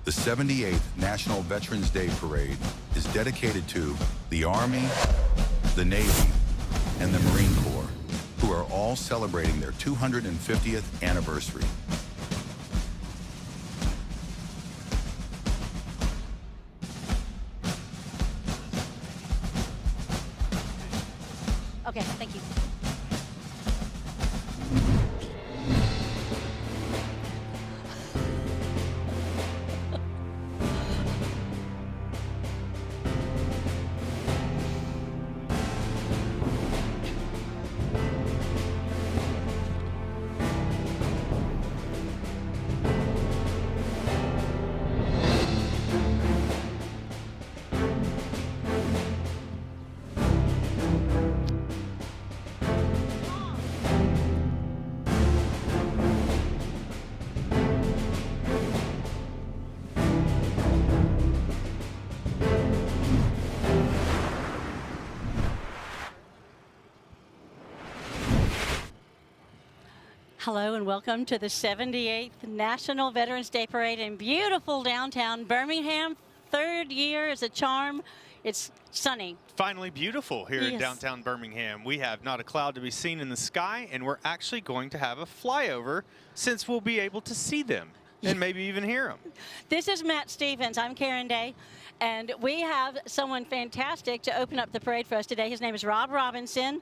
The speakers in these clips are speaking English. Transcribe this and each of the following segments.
The 78th National Veterans Day Parade is dedicated to the Army, the Navy, and the Marine Corps, who are all celebrating their 250th anniversary. Okay, thank you. Hello and welcome to the 78th National Veterans Day Parade in beautiful downtown Birmingham. Third year is a charm. It's sunny. Finally beautiful here in downtown Birmingham. We have not a cloud to be seen in the sky, and we're actually going to have a flyover since we'll be able to see them and maybe even hear them. This is Matt Stevens. I'm Karen Day, and we have someone fantastic to open up the parade for us today. His name is Rob Robinson.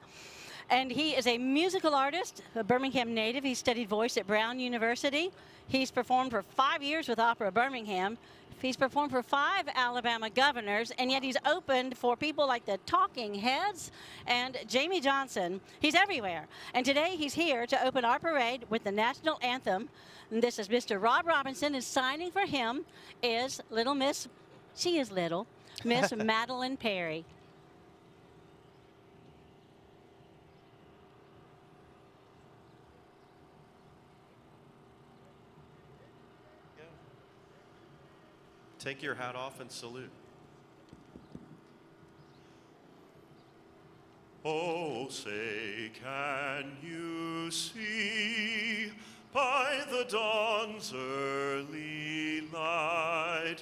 And he is a musical artist, a Birmingham native. He studied voice at Brown University. He's performed for 5 years with Opera Birmingham. He's performed for 5 Alabama governors, and yet he's opened for people like the Talking Heads and Jamie Johnson. He's everywhere. And today he's here to open our parade with the national anthem. And this is Mr. Rob Robinson, and signing for him is little Miss, she is little, Miss Madeline Perry. Take your hat off and salute. Oh, say, can you see by the dawn's early light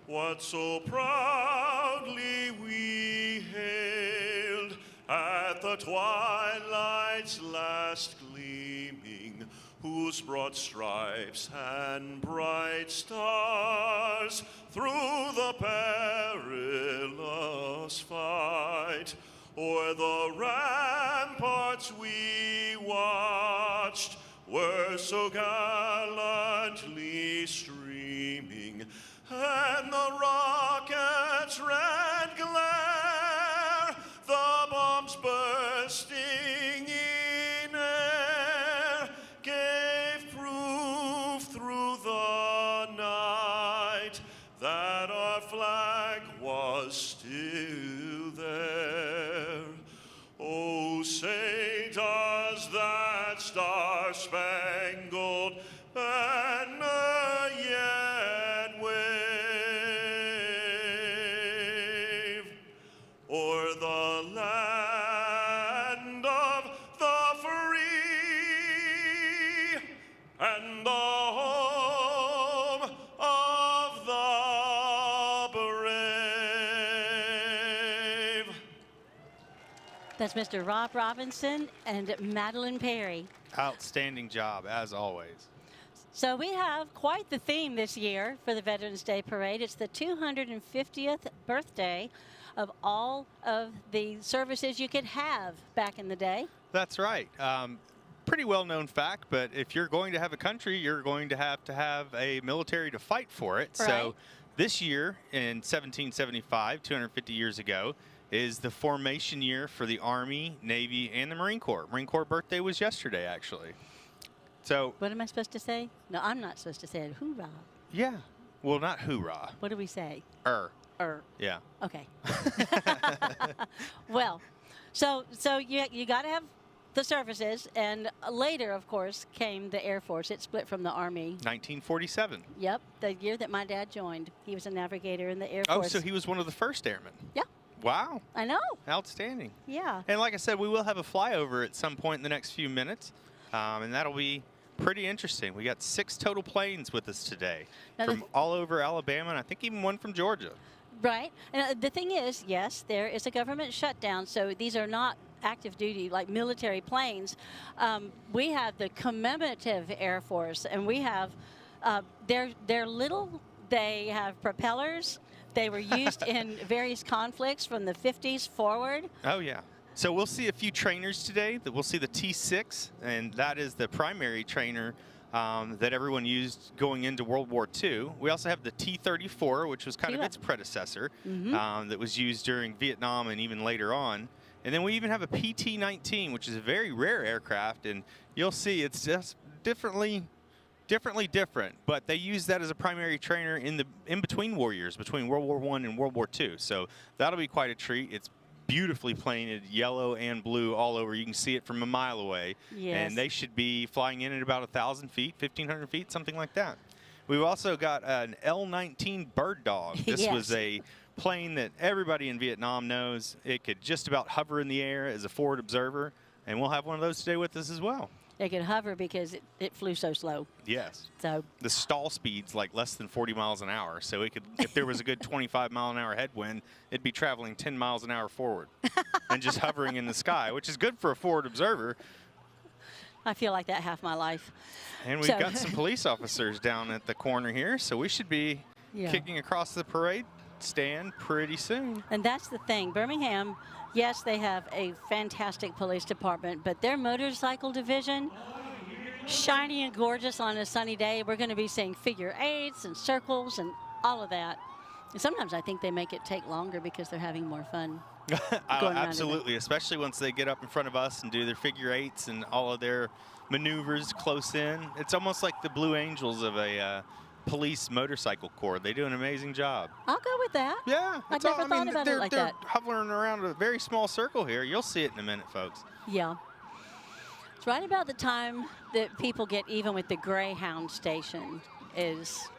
what so proudly we hailed at the twilight's last gleaming, whose broad stripes and bright stars through the perilous fight o'er the ramparts we watched were so gallantly streaming, and the rocket's red glare, the bombs bursting in air, gave proof through the night that our flag was still there. Oh, say does that star-spangled banner yet wave o'er the land of the free and the home of the brave? That's Mr. Rob Robinson and Madeline Perry. Outstanding job, as always. So we have quite the theme this year for the Veterans Day Parade. It's the 250th birthday of all of the services you could have back in the day. That's right. Pretty well-known fact, but if you're going to have a country, you're going to have a military to fight for it. Right. So this year, in 1775, 250 years ago, is the formation year for the Army, Navy, and the Marine Corps. Marine Corps birthday was yesterday, actually. So what am I supposed to say? No, I'm not supposed to say it. Hoorah. yeah. Well, not hoorah. What do we say? Yeah. Okay. Well, so you got to have the services, and later, of course, came the Air Force. It split from the Army. 1947. Yep, the year that my dad joined. He was a navigator in the Air Oh, Force. so he was one of the first airmen. Yeah. Wow. I know. Outstanding. Yeah. And like I said, we will have a flyover at some point in the next few minutes, and that'll be pretty interesting. We got 6 total planes with us today Now from all over Alabama, and I think even one from Georgia. Right. And the thing is, yes, there is a government shutdown, so these are not active duty like military planes. We have the commemorative Air Force, and we have they're little. They have propellers. They were used in various conflicts from the 50s forward. Oh yeah. So we'll see a few trainers today. We'll see the T6, and that is the primary trainer that everyone used going into World War II. We also have the T-34, which was kind of its predecessor, that was used during Vietnam and even later on. And then we even have a PT-19, which is a very rare aircraft, and you'll see it's just different. But they use that as a primary trainer in between war years, between World War I and World War II. So that'll be quite a treat. It's beautifully painted yellow and blue all over. You can see it from a mile away. Yes. And they should be flying in at about 1,000 feet, 1,500 feet, something like that. We've also got an L-19 Bird Dog. This Yes. was a plane that everybody in Vietnam knows. It could just about hover in the air as a forward observer, and we'll have one of those today with us as well. They could hover because it flew so slow. Yes. So The stall speed's like less than 40 miles an hour, so it could, if there was a good 25-mile-an-hour headwind, it'd be traveling 10 miles an hour forward and just hovering in the sky, which is good for a forward observer. I feel like that half my life. And we've got some police officers down at the corner here, so we should be kicking across the parade stand pretty soon. And that's the thing. Birmingham, yes, they have a fantastic police department, but their motorcycle division, shiny and gorgeous on a sunny day. We're going to be seeing figure eights and circles and all of that. And sometimes I think they make it take longer because they're having more fun. Absolutely, especially once they get up in front of us and do their figure eights and all of their maneuvers close in. It's almost like the Blue Angels of a police motorcycle corps. They do an amazing job. I'll go with that. Yeah. I've never thought about it like they're that. hovering around a very small circle here. You'll see it in a minute, folks. Yeah. It's right about the time that people get even with the Greyhound station is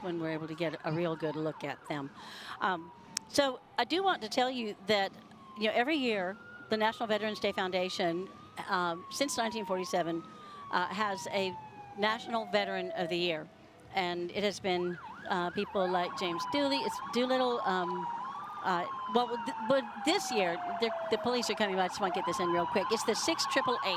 when we're able to get a real good look at them. So I do want to tell you that, you know, every year the National Veterans Day Foundation, since 1947, has a National Veteran of the Year. And it has been people like James Doolittle. But this year, the police are coming by. I just want to get this in real quick. It's the 6888.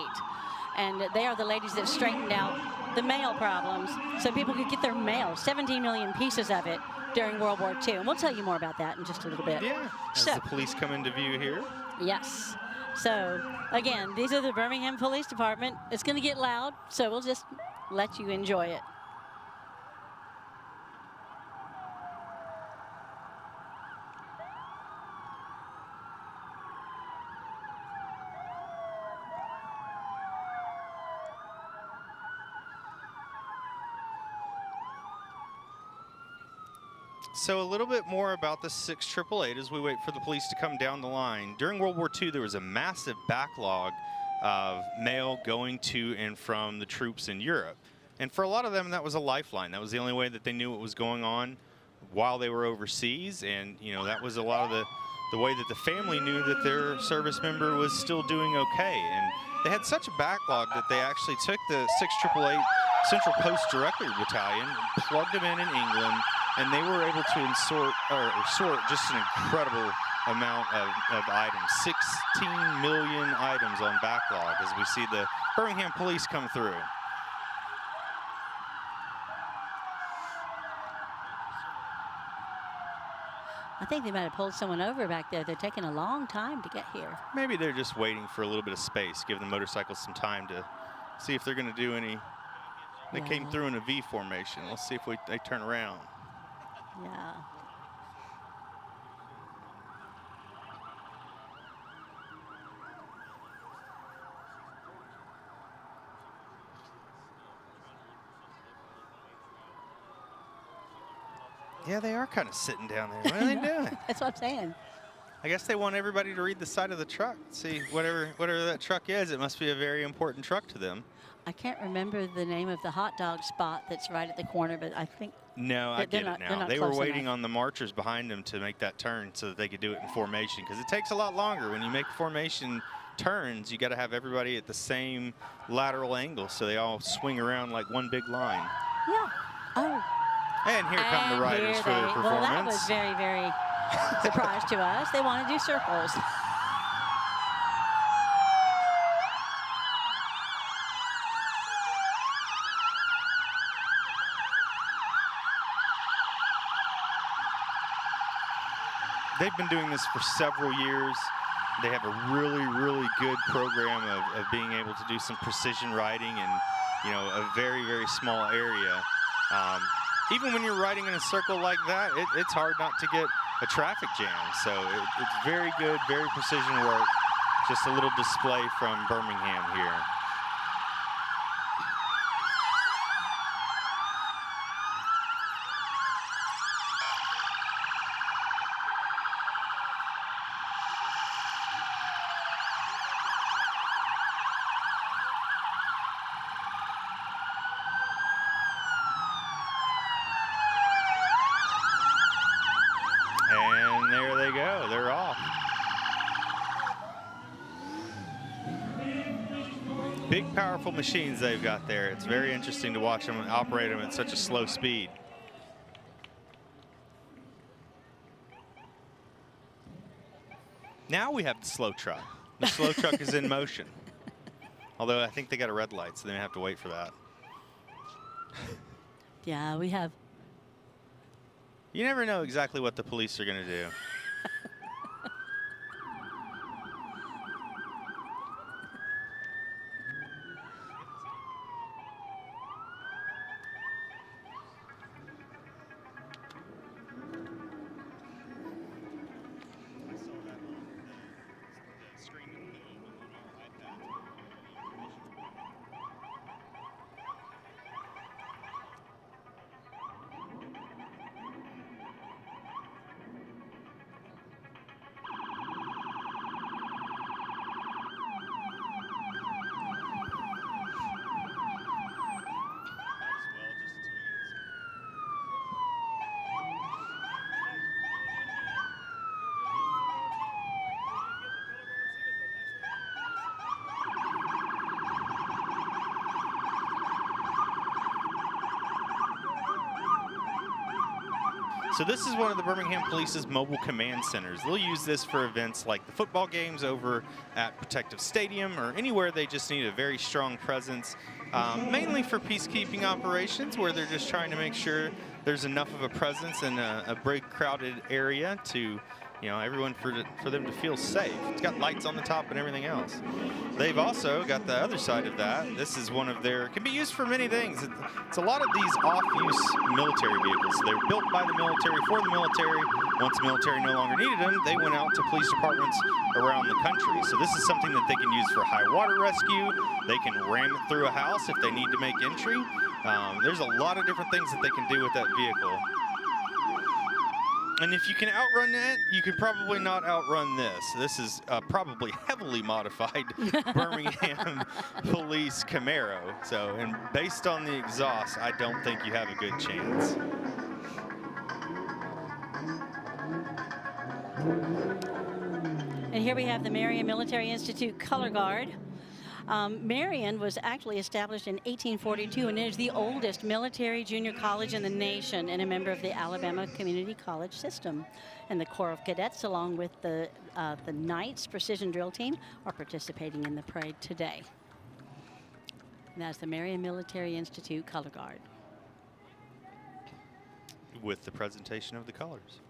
And they are the ladies that straightened out the mail problems so people could get their mail, 17 million pieces of it during World War II. And we'll tell you more about that in just a little bit. Yeah, as the police come into view here. Yes. So, again, these are the Birmingham Police Department. It's going to get loud, so we'll just let you enjoy it. So a little bit more about the 6888 as we wait for the police to come down the line. During World War II, there was a massive backlog of mail going to and from the troops in Europe. And for a lot of them, that was a lifeline. That was the only way that they knew what was going on while they were overseas. And, you know, that was a lot of the way that the family knew that their service member was still doing okay. And they had such a backlog that they actually took the 6888 Central Post Directory Battalion, plugged them in England, and they were able to sort just an incredible amount of items. 16 million items on backlog as we see the Birmingham police come through. I think they might have pulled someone over back there. They're taking a long time to get here. Maybe they're just waiting for a little bit of space, give the motorcycles some time to see if they're going to do any. They came through in a V formation. Let's see if they turn around. Yeah. Yeah, they are kind of sitting down there. What are they doing? That's what I'm saying. I guess they want everybody to read the side of the truck. See, whatever that truck is, it must be a very important truck to them. I can't remember the name of the hot dog spot that's right at the corner, but I think No, I get it now. They were waiting enough on the marchers behind them to make that turn so that they could do it in formation, because it takes a lot longer. When you make formation turns, you got to have everybody at the same lateral angle so they all swing around like one big line. Yeah. Oh. And here come the riders for their performance. Well, that was very, very surprise to us. They want to do circles. They've been doing this for several years. They have a really, really good program of being able to do some precision riding in, you know, a very, very small area. Even when you're riding in a circle like that, it's hard not to get a traffic jam. So it's very good, very precision work. Just a little display from Birmingham here. And there they go, they're off. Big, powerful machines they've got there. It's very interesting to watch them operate them at such a slow speed. Now we have the slow truck. The slow truck is in motion. Although I think they got a red light, so they have to wait for that. Yeah, we have. You never know exactly what the police are going to do. So this is one of the Birmingham Police's mobile command centers. They'll use this for events like the football games over at Protective Stadium or anywhere they just need a very strong presence, mainly for peacekeeping operations where they're just trying to make sure there's enough of a presence in a very crowded area to, you know, everyone for them to feel safe. It's got lights on the top and everything else. They've also got the other side of that. This is one of their, can be used for many things. It's a lot of these off-use military vehicles. So they were built by the military for the military. Once the military no longer needed them, they went out to police departments around the country. So this is something that they can use for high water rescue. They can ram it through a house if they need to make entry. There's a lot of different things that they can do with that vehicle. And if you can outrun that, you can probably not outrun this. This is probably heavily modified Birmingham Police Camaro. So, and based on the exhaust, I don't think you have a good chance. And here we have the Marion Military Institute Color Guard. Marion was actually established in 1842 and is the oldest military junior college in the nation and a member of the Alabama Community College system. And the Corps of Cadets, along with the Knights Precision Drill Team, are participating in the parade today. And that's the Marion Military Institute Color Guard. With the presentation of the colors.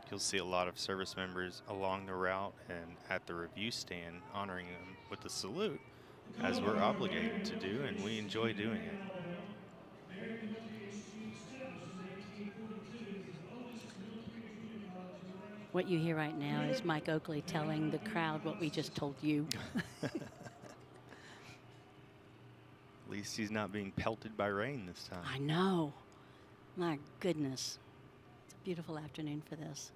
You'll see a lot of service members along the route and at the review stand honoring them with the salute, as we're obligated to do, and we enjoy doing it. What you hear right now is Mike Oakley telling the crowd what we just told you. At least he's not being pelted by rain this time. I know. My goodness. It's a beautiful afternoon for this.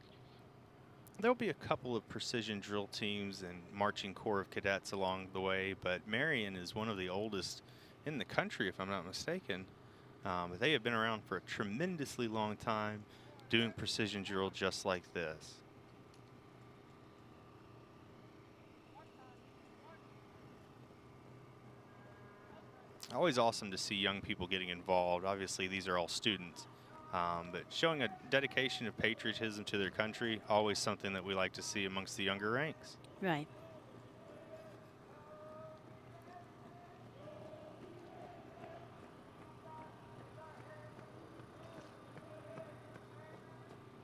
There'll be a couple of precision drill teams and marching corps of cadets along the way, but Marion is one of the oldest in the country, if I'm not mistaken. They have been around for a tremendously long time doing precision drill just like this. Always awesome to see young people getting involved. Obviously, these are all students. But showing a dedication of patriotism to their country, always something that we like to see amongst the younger ranks. Right.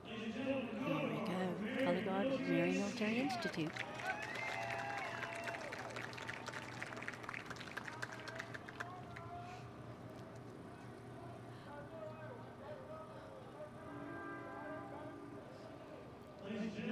Here we go. Color Guard, Marion Military Institute.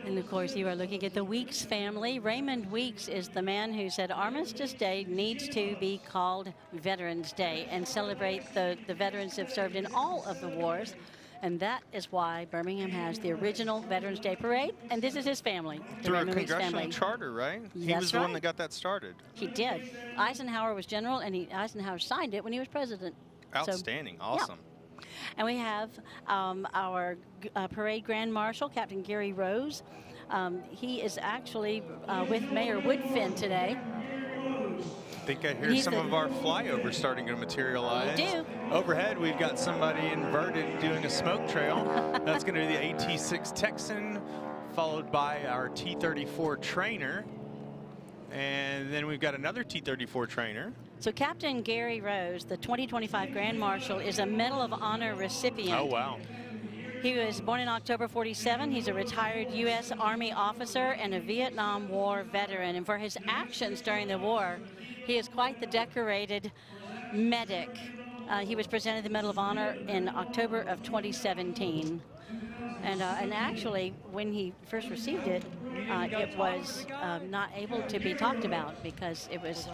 And of course, you are looking at the Weeks family. Raymond Weeks is the man who said Armistice Day needs to be called Veterans Day and celebrate the veterans who have served in all of the wars. And that is why Birmingham has the original Veterans Day Parade. And this is his family, the Through a Raymond Weeks congressional family. charter, right? He That's was the one right. that got that started. He did. Eisenhower was general, and Eisenhower signed it when he was president. Outstanding. Awesome. And we have our parade grand marshal, Captain Gary Rose. He is actually with Mayor Woodfin today. I think I hear He's some the- of our flyovers starting to materialize. We do. Overhead, we've got somebody inverted doing a smoke trail. That's going to be the AT-6 Texan, followed by our T-34 trainer. And then we've got another T-34 trainer. So Captain Gary Rose, the 2025 Grand Marshal, is a Medal of Honor recipient. Oh, wow. He was born in October '47. He's a retired U.S. Army officer and a Vietnam War veteran. And for his actions during the war, he is quite the decorated medic. He was presented the Medal of Honor in October of 2017. And actually, when he first received it, it was not able to be talked about because it was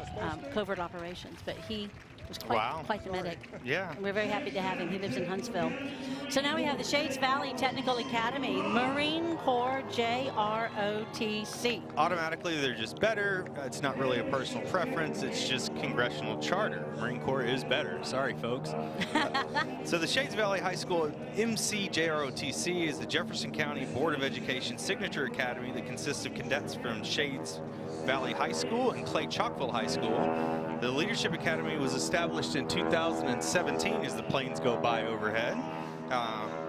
covert operations. But he was quite the medic. Yeah. And we're very happy to have him. He lives in Huntsville. So now we have the Shades Valley Technical Academy, Marine Corps JROTC. Automatically, they're just better. It's not really a personal preference. It's just congressional charter. Marine Corps is better. Sorry, folks. So the Shades Valley High School MCJROTC is the Jefferson County Board of Education signature academy that consists of cadets from Shades Valley High School and Clay Chalkville High School. The Leadership Academy was established in 2017 as the planes go by overhead.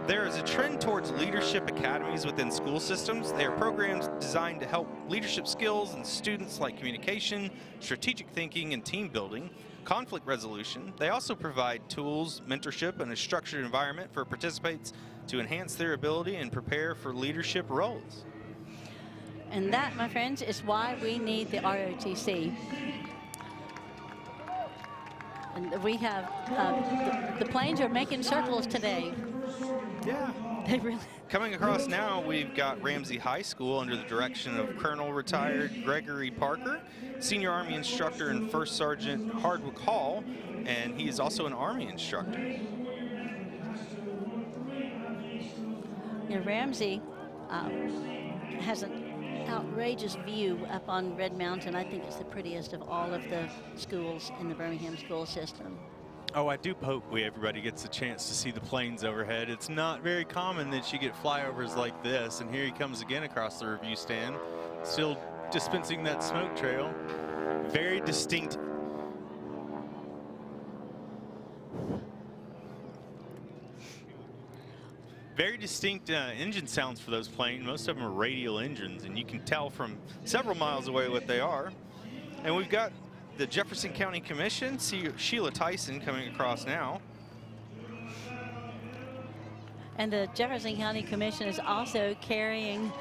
There is a trend towards leadership academies within school systems. They are programs designed to help leadership skills in students like communication, strategic thinking, and team building, conflict resolution. They also provide tools, mentorship, and a structured environment for participants to enhance their ability and prepare for leadership roles. And that, my friends, is why we need the ROTC. And we have, the planes are making circles today. Yeah. They really. Coming across now, we've got Ramsey High School under the direction of Colonel retired Gregory Parker, Senior Army Instructor and First Sergeant Hardwick Hall, and he is also an Army instructor. Yeah, Ramsey has an outrageous view up on Red Mountain. I think it's the prettiest of all of the schools in the Birmingham school system. Oh, I do hope everybody gets a chance to see the planes overhead. It's not very common that you get flyovers like this, and here he comes again across the review stand, still dispensing that smoke trail. Very distinct. Very distinct engine sounds for those planes. Most of them are radial engines, and you can tell from several miles away what they are. And we've got the Jefferson County Commission, Sheila Tyson coming across now. And the Jefferson County Commission is also carrying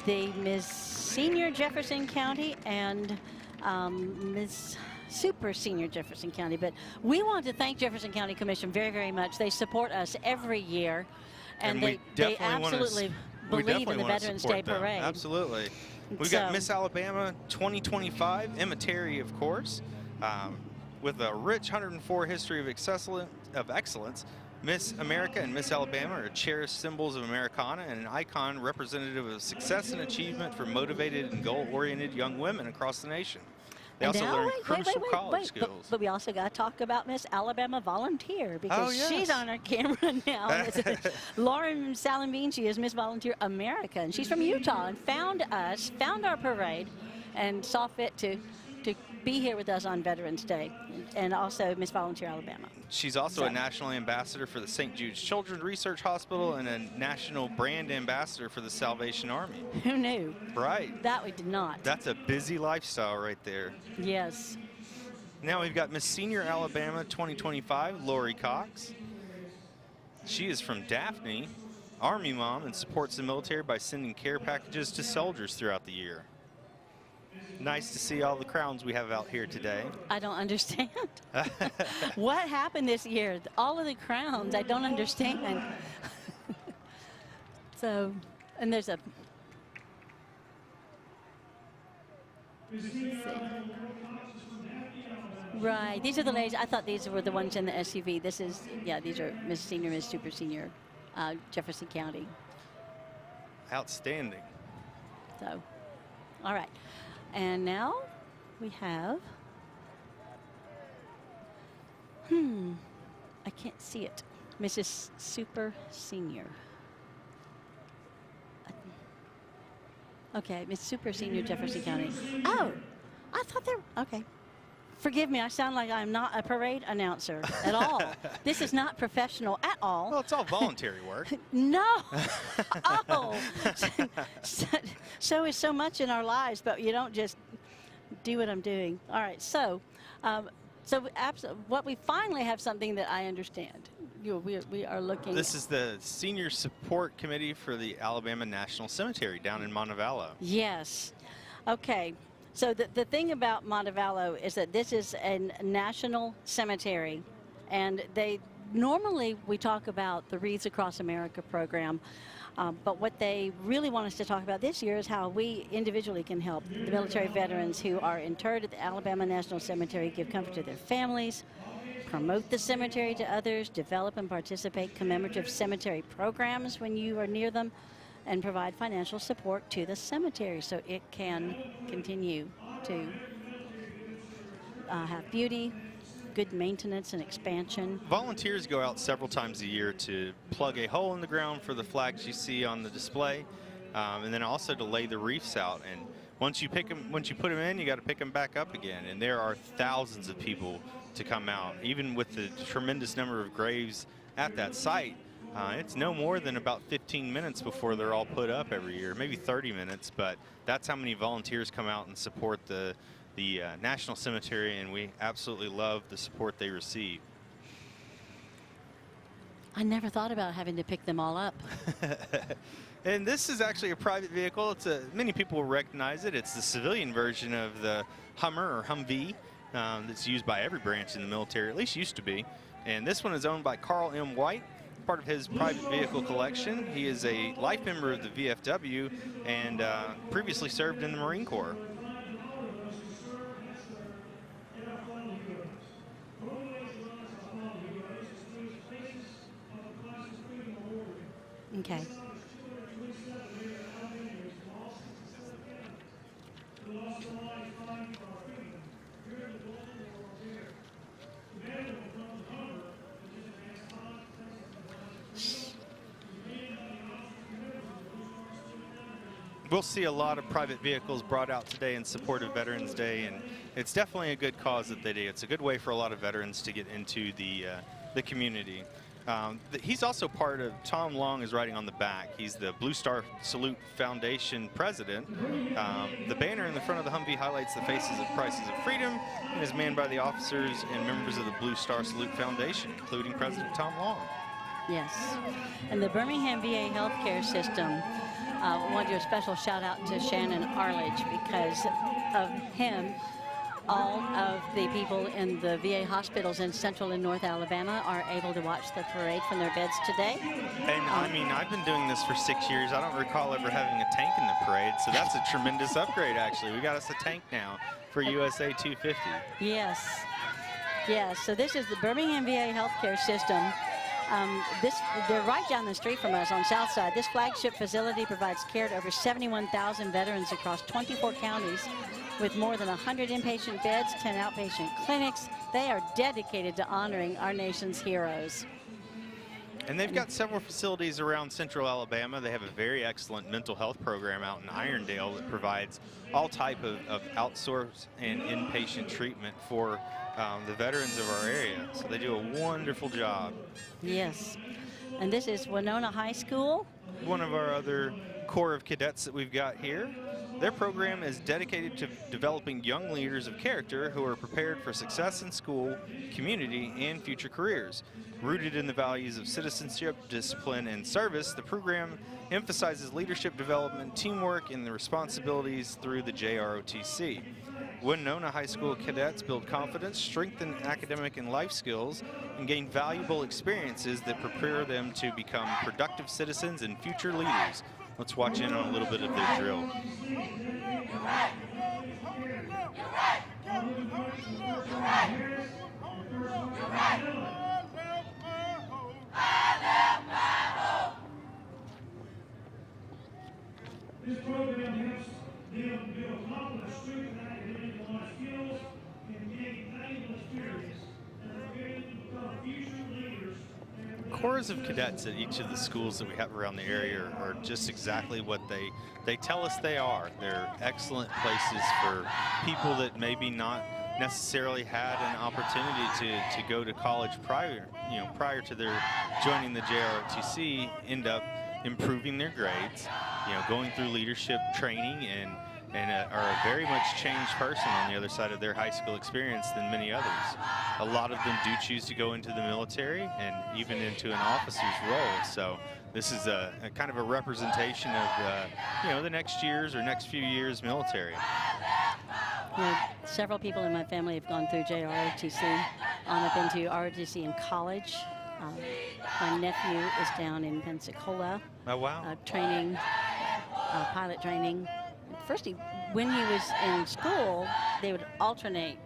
the Ms. Senior Jefferson County and Ms. Super Senior Jefferson County. But we want to thank Jefferson County Commission very, very much. They support us every year. And we they definitely absolutely we believe in the wanna Veterans support Day them. Parade. Absolutely. We've So- got Miss Alabama 2025, Emma Terry, of course, with a rich 104 history of excellence. Miss America and Miss Alabama are cherished symbols of Americana and an icon representative of success and achievement for motivated and goal-oriented young women across the nation. They And also now, learn wait, crucial college skills. But we also got to talk about Miss Alabama Volunteer, because Oh, yes. she's on our camera now. Lauren Salamine, she is Miss Volunteer America, and she's from Utah and found our parade, and saw fit to be here with us on Veterans Day, and also Miss Volunteer Alabama. She's also a national ambassador for the St. Jude's Children's Research Hospital and a national brand ambassador for the Salvation Army. Who knew? Right. That we did not. That's a busy lifestyle right there. Yes. Now we've got Miss Senior Alabama 2025, Lori Cox. She is from Daphne, Army mom, and supports the military by sending care packages to soldiers throughout the year. Nice to see all the crowns we have out here today. I don't understand. What happened this year? All of the crowns, I don't understand. So, and there's a... Let's see. Right, these are the ladies. I thought these were the ones in the SUV. This is, yeah, these are Miss Senior, Miss Super Senior, Jefferson County. Outstanding. So, all right. And now we have, I can't see it, Mrs. Super Senior. Okay, Miss Super Senior, Jefferson County. Oh, I thought they were, okay. Forgive me, I sound like I'm not a parade announcer at all. This is not professional at all. Well, it's all voluntary work. No. Oh. So is so much in our lives, but you don't just do what I'm doing. All right. So what we finally have something that I understand. We are looking. This is the Senior Support Committee for the Alabama National Cemetery down in Montevallo. Yes. Okay. So the thing about Montevallo is that this is a national cemetery, and normally we talk about the Wreaths Across America program, but what they really want us to talk about this year is how we individually can help the military veterans who are interred at the Alabama National Cemetery, give comfort to their families, promote the cemetery to others, develop and participate commemorative cemetery programs when you are near them, and provide financial support to the cemetery so it can continue to have beauty, good maintenance and expansion. Volunteers go out several times a year to plug a hole in the ground for the flags you see on the display, and then also to lay the wreaths out. And once you put them in, you got to pick them back up again. And there are thousands of people to come out, even with the tremendous number of graves at that site. It's no more than about 15 minutes before they're all put up every year, maybe 30 minutes, but that's how many volunteers come out and support the National Cemetery, and we absolutely love the support they receive. I never thought about having to pick them all up. And this is actually a private vehicle. Many people will recognize it. It's the civilian version of the Hummer or Humvee that's used by every branch in the military, at least used to be. And this one is owned by Carl M. White, part of his private vehicle collection. He is a life member of the VFW and previously served in the Marine Corps. Okay. We'll see a lot of private vehicles brought out today in support of Veterans Day, and it's definitely a good cause that they do. It's a good way for a lot of veterans to get into the community. He's also part of, Tom Long is riding on the back. He's the Blue Star Salute Foundation president. The banner in the front of the Humvee highlights the faces of Prices of Freedom and is manned by the officers and members of the Blue Star Salute Foundation, including President Tom Long. Yes. And the Birmingham VA healthcare system, I want to do a special shout out to Shannon Arledge because of him. all of the people in the VA hospitals in Central and North Alabama are able to watch the parade from their beds today. And I mean, I've been doing this for 6 years. I don't recall ever having a tank in the parade, so that's a tremendous upgrade, actually. We got us a tank now for USA 250. Yes. Yes, so this is the Birmingham VA healthcare system. They're right down the street from us on South Side. This flagship facility provides care to over 71,000 veterans across 24 counties with more than 100 inpatient beds, 10 outpatient clinics. They are dedicated to honoring our nation's heroes. And they've got several facilities around Central Alabama. They have a very excellent mental health program out in Irondale that provides all type of outsourced and inpatient treatment for the veterans of our area. So they do a wonderful job. Yes. And this is Winona High School. One of our other Corps of Cadets that we've got here. Their program is dedicated to developing young leaders of character who are prepared for success in school, community, and future careers. Rooted in the values of citizenship, discipline, and service, the program emphasizes leadership development, teamwork, and the responsibilities through the JROTC. Winona High School cadets build confidence, strengthen academic and life skills, and gain valuable experiences that prepare them to become productive citizens and future leaders. Let's watch in on a little bit of their drill. This program helps them build confidence, strengthen academic and life skills, and gain valuable experience and prepare them to become future leaders. Corps of cadets at each of the schools that we have around the area are just exactly what they tell us they are. They're excellent places for people that maybe not necessarily had an opportunity to go to college prior to their joining the JROTC, end up improving their grades, going through leadership training and are a very much changed person on the other side of their high school experience than many others. A lot of them do choose to go into the military and even into an officer's role. So this is a kind of a representation of the next years or next few years military. Several people in my family have gone through JROTC on up into ROTC in college. My nephew is down in Pensacola. Oh, wow. Training, pilot training. First, when he was in school, they would alternate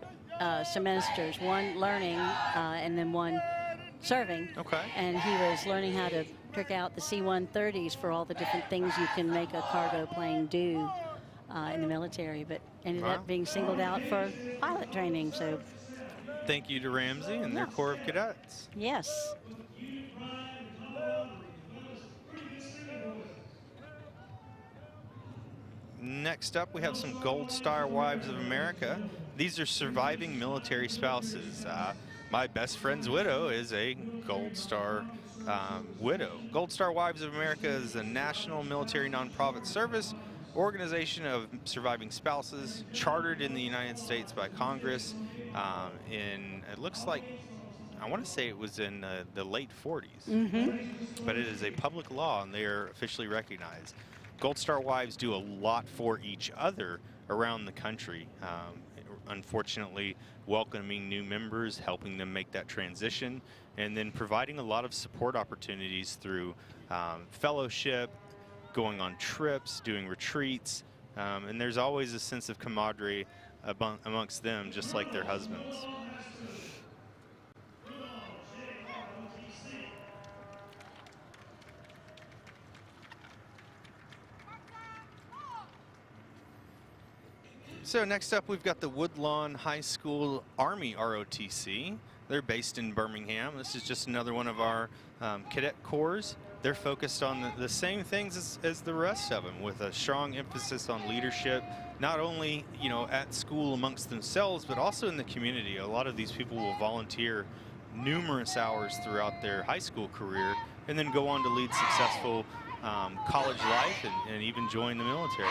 semesters, one learning and then one serving. Okay. And he was learning how to trick out the C-130s for all the different things you can make a cargo plane do in the military, but ended up being singled out for pilot training. So thank you to Ramsey and their Corps of Cadets. Yes. Next up, we have some Gold Star Wives of America. These are surviving military spouses. My best friend's widow is a Gold Star widow. Gold Star Wives of America is a national military nonprofit service organization of surviving spouses, chartered in the United States by Congress it looks like, I want to say it was in the late 40s, but it is a public law and they are officially recognized. Gold Star Wives do a lot for each other around the country. Unfortunately, welcoming new members, helping them make that transition, and then providing a lot of support opportunities through fellowship, going on trips, doing retreats, and there's always a sense of camaraderie amongst them, just like their husbands. So next up, we've got the Woodlawn High School Army ROTC. They're based in Birmingham. This is just another one of our cadet corps. They're focused on the same things as the rest of them, with a strong emphasis on leadership, not only at school amongst themselves, but also in the community. A lot of these people will volunteer numerous hours throughout their high school career and then go on to lead successful college life and even join the military.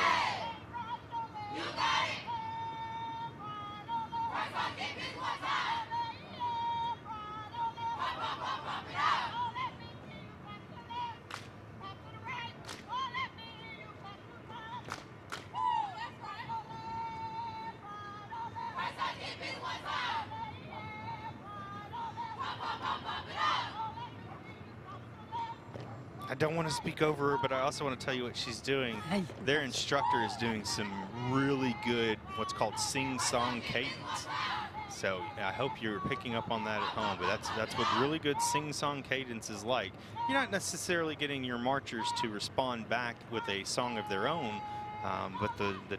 I don't want to speak over her, but I also want to tell you what she's doing. Their instructor is doing some really good, what's called sing-song cadence. So I hope you're picking up on that at home, but that's what really good sing-song cadence is like. You're not necessarily getting your marchers to respond back with a song of their own, but the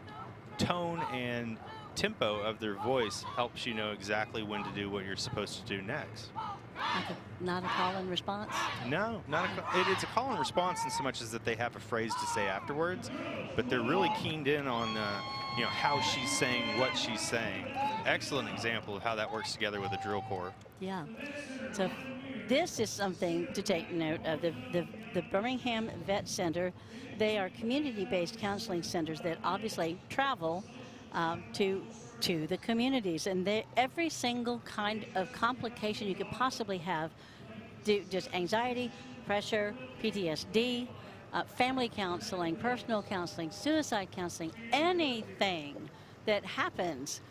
tone and tempo of their voice helps you know exactly when to do what you're supposed to do next. Not a call and response? No, it's a call and response in so much as that they have a phrase to say afterwards, but they're really keened in on you know, how she's saying what she's saying. Excellent example of how that works together with a drill corps. Yeah. So this is something to take note of. The Birmingham Vet Center, they are community-based counseling centers that obviously travel to the communities, and every single kind of complication you could possibly have, just anxiety, pressure, PTSD, family counseling, personal counseling, suicide counseling, anything that happens,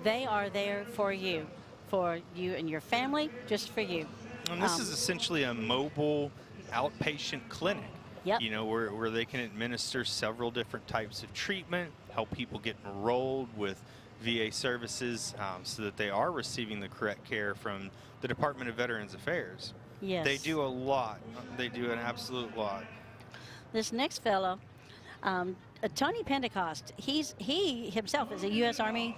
they are there for you and your family, just for you. And this is essentially a mobile outpatient clinic. Yep. You know, where they can administer several different types of treatment, help people get enrolled with VA services so that they are receiving the correct care from the Department of Veterans Affairs. Yes. They do a lot. They do an absolute lot. This next fellow, Tony Pentecost, he himself is a U.S. Army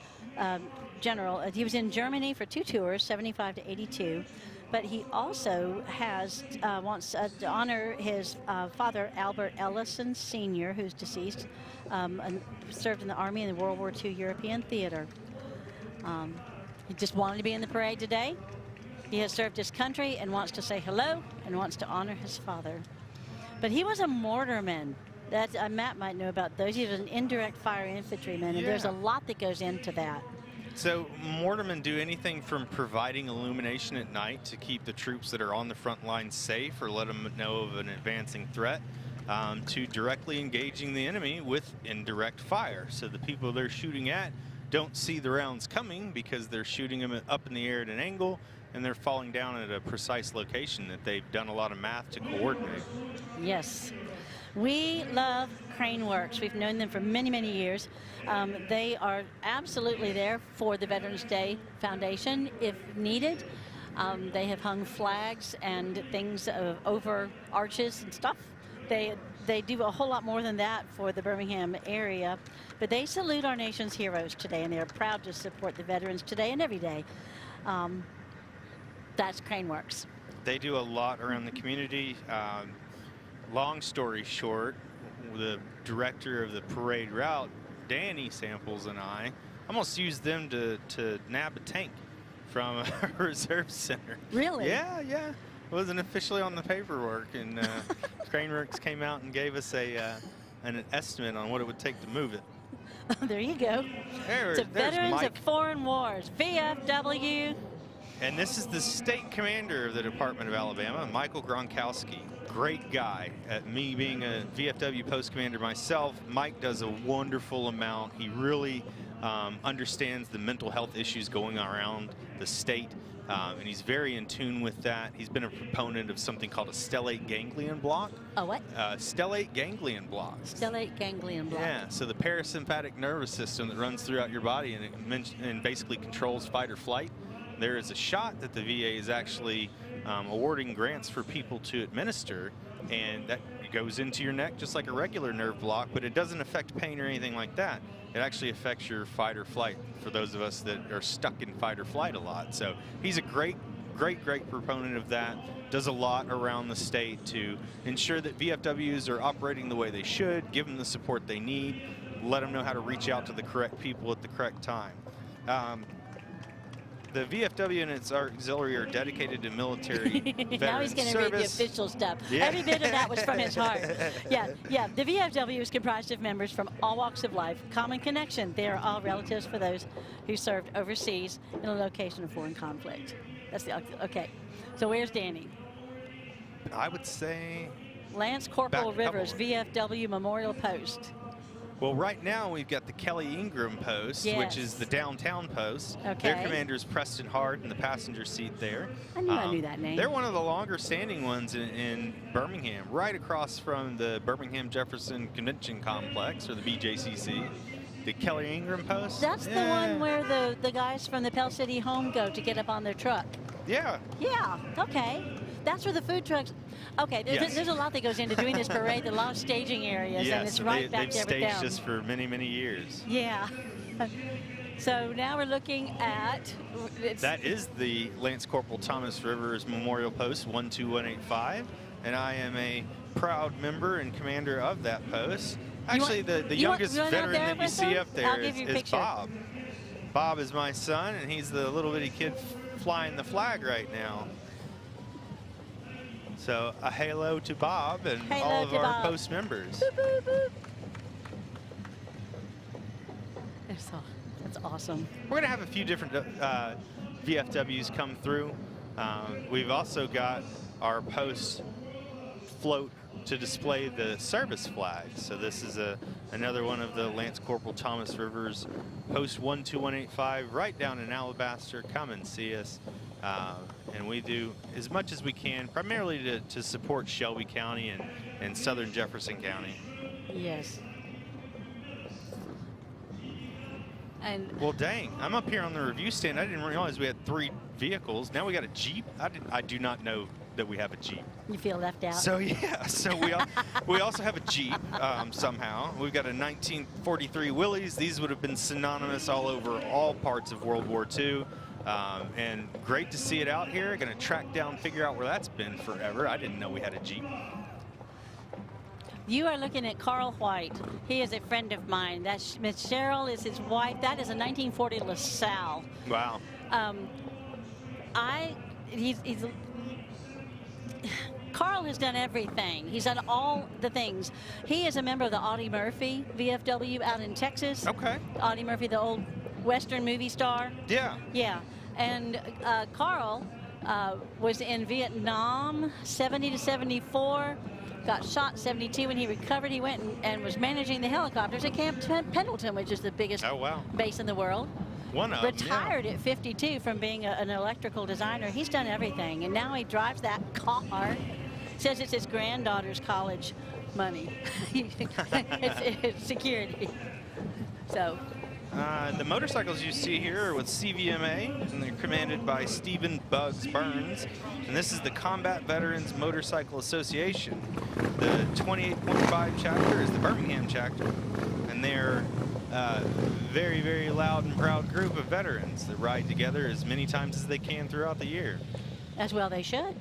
general. He was in Germany for 2 tours, 75 to 82. But he also wants to honor his father, Albert Ellison Sr., who's deceased, and served in the Army in the World War II European Theater. He just wanted to be in the parade today. He has served his country and wants to say hello and wants to honor his father. But he was a mortarman. Matt might know about those. He was an indirect fire infantryman, and there's a lot that goes into that. So mortarmen do anything from providing illumination at night to keep the troops that are on the front line safe or let them know of an advancing threat, to directly engaging the enemy with indirect fire. So the people they're shooting at don't see the rounds coming because they're shooting them up in the air at an angle and they're falling down at a precise location that they've done a lot of math to coordinate. Yes. We love Crane Works. We've known them for many, many years. They are absolutely there for the Veterans Day Foundation if needed. They have hung flags and things over arches and stuff. They do a whole lot more than that for the Birmingham area. But they salute our nation's heroes today, and they are proud to support the veterans today and every day. That's Crane Works. They do a lot around the community. Long story short, the director of the parade route, Danny Samples, and I almost used them to nab a tank from a reserve center. Really? Yeah. It wasn't officially on the paperwork, and Crane Works came out and gave us an estimate on what it would take to move it. There you go. There's Veterans Mike. of Foreign Wars, VFW. And this is the state commander of the Department of Alabama, Michael Gronkowski. Great guy. Me being a VFW post commander myself, Mike does a wonderful amount. He really understands the mental health issues going around the state, and he's very in tune with that. He's been a proponent of something called a stellate ganglion block. A what? Stellate ganglion block. Stellate ganglion block. Yeah, so the parasympathetic nervous system that runs throughout your body and basically controls fight or flight. There is a shot that the VA is actually awarding grants for people to administer, and that goes into your neck just like a regular nerve block, but it doesn't affect pain or anything like that. It actually affects your fight or flight for those of us that are stuck in fight or flight a lot. So he's a great proponent of that, does a lot around the state to ensure that VFWs are operating the way they should, give them the support they need, let them know how to reach out to the correct people at the correct time. The VFW and its auxiliary are dedicated to military veteran Now he's going to read the official stuff. Yeah. Every bit of that was from his heart. Yeah. The VFW is comprised of members from all walks of life. Common connection. They are all relatives for those who served overseas in a location of foreign conflict. That's the okay. So where's Danny? I would say Lance Corporal Back a couple Rivers, VFW Memorial Post. Well, right now we've got the Kelly Ingram post, Yes. which is the downtown post. Okay. Their commander is Preston Hart in the passenger seat there. I knew that name. They're one of the longer standing ones in Birmingham, right across from the Birmingham Jefferson Convention Complex, or the BJCC. The Kelly Ingram post. That's the one where the guys from the Pell City Home go to get up on their truck. Yeah. Yeah, okay. That's where the food trucks. Okay, Yes. there's a lot that goes into doing this parade, a lot of staging areas, and it's right back there with they've them. staged this for many, many years. Yeah. So now we're looking at. That is the Lance Corporal Thomas Rivers Memorial Post 12185, and I am a proud member and commander of that post. Actually, the youngest veteran that you see up there is Bob. Bob is my son, and he's the little bitty kid flying the flag right now. So a halo to Bob and all of our post members. Boop, boop, boop. That's awesome. We're going to have a few different VFWs come through. We've also got our post float to display the service flag. So this is another one of the Lance Corporal Thomas Rivers Post 12185 right down in Alabaster. Come and see us. And we do as much as we can, primarily to support Shelby County and southern Jefferson County. Yes. And well, dang, I'm up here on the review stand. I didn't realize we had 3 vehicles. Now we got a Jeep. I do not know that we have a Jeep. you feel left out. So yeah, so we also have a Jeep somehow. We've got a 1943 Willys. These would have been synonymous all over all parts of World War II. And great to see it out here. Going to track down, figure out where that's been forever. I didn't know we had a Jeep. You are looking at Carl White. He is a friend of mine. That's Miss Cheryl is his wife. That is a 1940 LaSalle. Wow. Carl has done everything. He's done all the things. He is a member of the Audie Murphy VFW out in Texas. Okay. Audie Murphy, the old Western movie star. Yeah. Yeah. And Carl was in Vietnam, 70 to 74. Got shot 72 when he recovered. He went and was managing the helicopters at Camp Pendleton, which is the biggest base in the world. One of Retired at 52 from being an electrical designer. He's done everything, and now he drives that car. Says it's his granddaughter's college money. it's security. So. The motorcycles you see here are with CVMA, and they're commanded by Stephen Bugs Burns. And this is the Combat Veterans Motorcycle Association. The 28.5 chapter is the Birmingham chapter, and they're a very, very loud and proud group of veterans that ride together as many times as they can throughout the year. As well they should.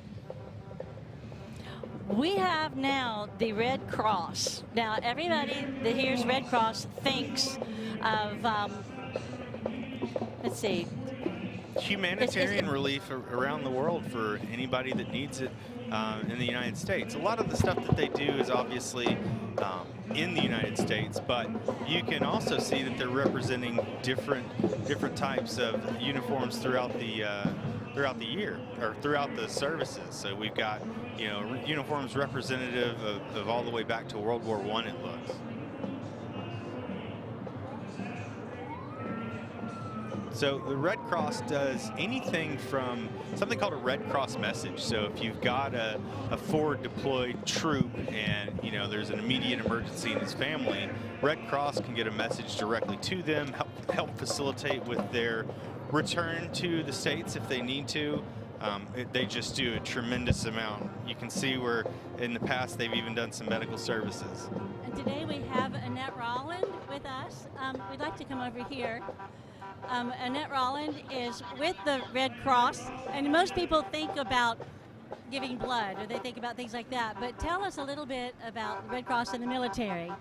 We have now the Red Cross. Now, everybody that hears Red Cross thinks of, let's see. Humanitarian relief around the world for anybody that needs it in the United States. A lot of the stuff that they do is obviously in the United States, but you can also see that they're representing different types of uniforms throughout the year, or throughout the services. So we've got, uniforms representative of all the way back to World War I, it looks. So the Red Cross does anything from something called a Red Cross message. So if you've got a forward deployed troop and there's an immediate emergency in his family, Red Cross can get a message directly to them, help facilitate with their return to the States if they need to. They just do a tremendous amount. You can see where in the past they've even done some medical services. And today we have Annette Rolland with us. We'd like to come over here. Annette Rolland is with the Red Cross, and most people think about giving blood, or they think about things like that. But tell us a little bit about the Red Cross and the military.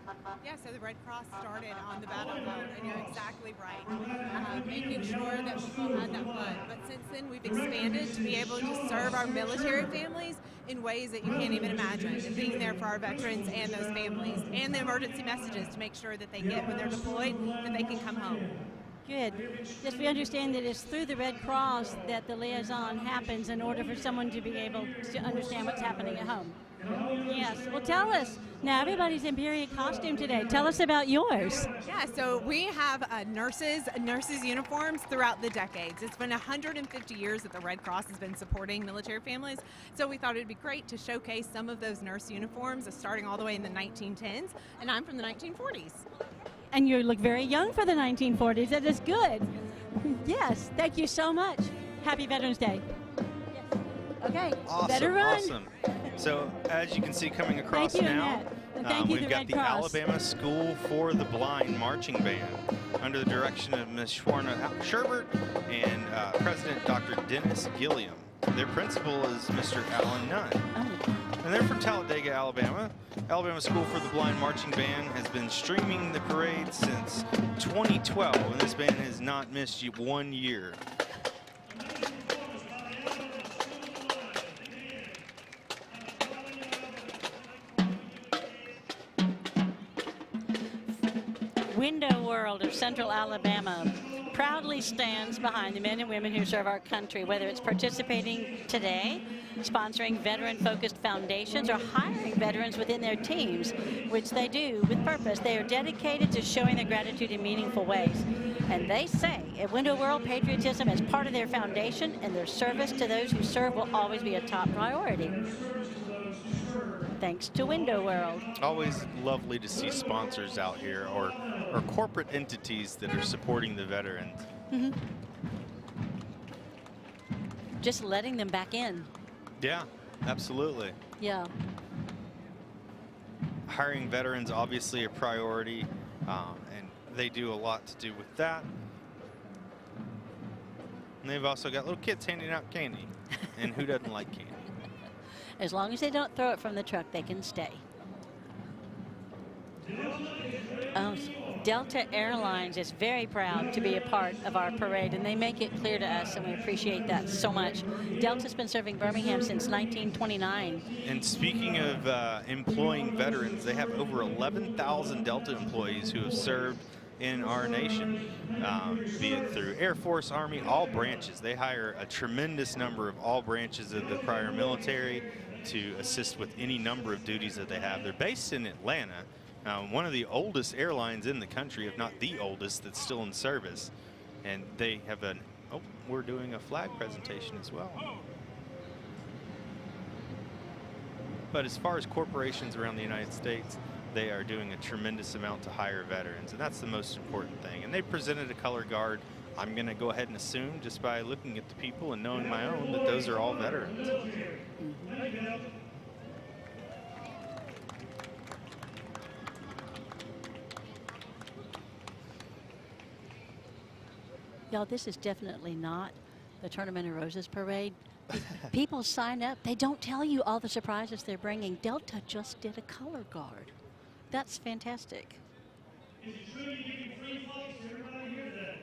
Yeah, so the Red Cross started on the battlefield, and you're exactly right, making sure that people had that blood. But since then, we've expanded to be able to serve our military families in ways that you can't even imagine, and being there for our veterans and those families, and the emergency messages to make sure that they get when they're deployed, that they can come home. Good. Yes, we understand that it's through the Red Cross that the liaison happens in order for someone to be able to understand what's happening at home. Yes. Well, tell us. Now, everybody's in period costume today. Tell us about yours. Yeah, so we have nurses uniforms throughout the decades. It's been 150 years that the Red Cross has been supporting military families, so we thought it'd be great to showcase some of those nurse uniforms starting all the way in the 1910s, and I'm from the 1940s. And you look very young for the 1940s. That is good. Yes, thank you so much. Happy Veterans Day. Yes. Okay, better run. Awesome. So as you can see coming across Thank you, now, Annette. And thank you, we've the got Red the Cross. Alabama School for the Blind marching band under the direction of Ms. Shwarna Sherbert and President Dr. Dennis Gilliam. Their principal is Mr. Alan Nunn. Oh. And they're from Talladega, Alabama. Alabama School for the Blind marching band has been streaming the parade since 2012, and this band has not missed 1 year. Window World of Central Alabama proudly stands behind the men and women who serve our country, whether it's participating today, sponsoring veteran-focused foundations, or hiring veterans within their teams, which they do with purpose. They are dedicated to showing their gratitude in meaningful ways. And they say at Window World, patriotism is part of their foundation, and their service to those who serve will always be a top priority. Thanks to Window World. Always lovely to see sponsors out here or corporate entities that are supporting the veterans. Mm-hmm. Just letting them back in. Yeah, absolutely. Yeah. Hiring veterans obviously a priority, and they do a lot to do with that. And they've also got little kids handing out candy, and who doesn't like candy? As long as they don't throw it from the truck, they can stay. Oh, Delta Airlines is very proud to be a part of our parade, and they make it clear to us, and we appreciate that so much. Delta's been serving Birmingham since 1929. And speaking of employing veterans, they have over 11,000 Delta employees who have served in our nation, be it through Air Force, Army, all branches. They hire a tremendous number of all branches of the prior military to assist with any number of duties that they have. They're based in Atlanta, one of the oldest airlines in the country, if not the oldest, that's still in service. And they have an, oh, we're doing a flag presentation as well. But as far as corporations around the United States, they are doing a tremendous amount to hire veterans, and that's the most important thing. And they presented a color guard. I'm going to go ahead and assume, just by looking at the people and knowing my own, that those are all veterans. Y'all, this is definitely not the Tournament of Roses parade. People sign up. They don't tell you all the surprises they're bringing. Delta just did a color guard. That's fantastic. Is it true you give you free flights? Does everybody hear that?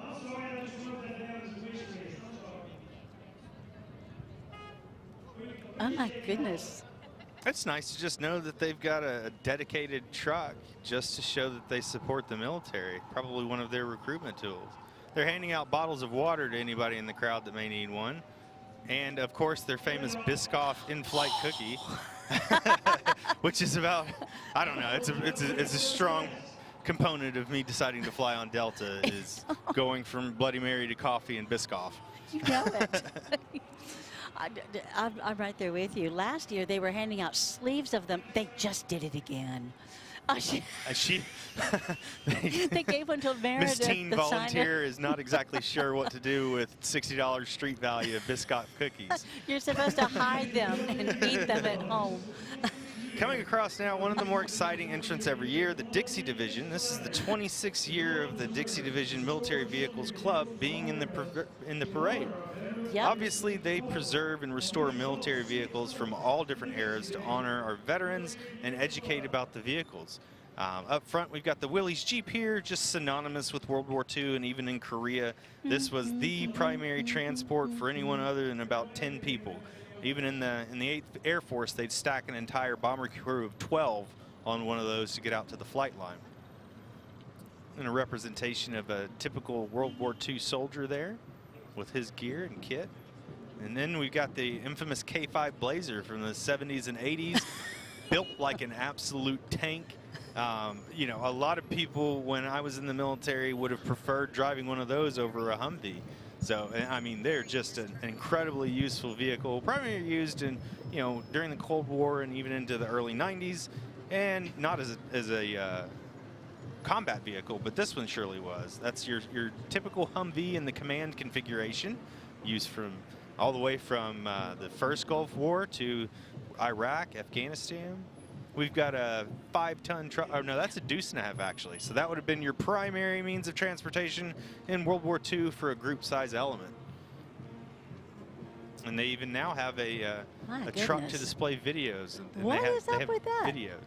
I'm sorry, I just wrote that down as a wish list. I'm sorry. Oh my goodness. It's nice to just know that they've got a dedicated truck just to show that they support the military, probably one of their recruitment tools. They're handing out bottles of water to anybody in the crowd that may need one. And of course, their famous Biscoff in-flight cookie, which is about, I don't know, it's a strong component of me deciding to fly on Delta, is going from Bloody Mary to coffee and Biscoff. You know it. I'm right there with you. Last year, they were handing out sleeves of them. They just did it again. They gave one to Meredith. Miss Teen Volunteer is not exactly sure what to do with $60 street value of Biscoff cookies. You're supposed to hide them and eat them at home. Coming across now, one of the more exciting entrants every year, the Dixie Division. This is the 26th year of the Dixie Division Military Vehicles Club being in the parade. Yep. Obviously, they preserve and restore military vehicles from all different eras to honor our veterans and educate about the vehicles. Up front, we've got the Willys Jeep here, just synonymous with World War II, and even in Korea, this was the primary transport for anyone other than about 10 people. Even in the 8th Air Force, they'd stack an entire bomber crew of 12 on one of those to get out to the flight line. and a representation of a typical World War II soldier there with his gear and kit. And then we've got the infamous K5 Blazer from the 70s and 80s, built like an absolute tank. You know, a lot of people when I was in the military would have preferred driving one of those over a Humvee. So, I mean, they're just an incredibly useful vehicle, primarily used in, you know, during the Cold War and even into the early 90s, and not as a combat vehicle, but this one surely was. That's your typical Humvee in the command configuration, used from all the way from the first Gulf War to Iraq, Afghanistan. We've got a 5-ton truck. Oh, no, that's a deuce and a half, actually. So that would have been your primary means of transportation in World War II for a group-size element. And they even now have a truck to display videos. And What they have, is up with that? Videos.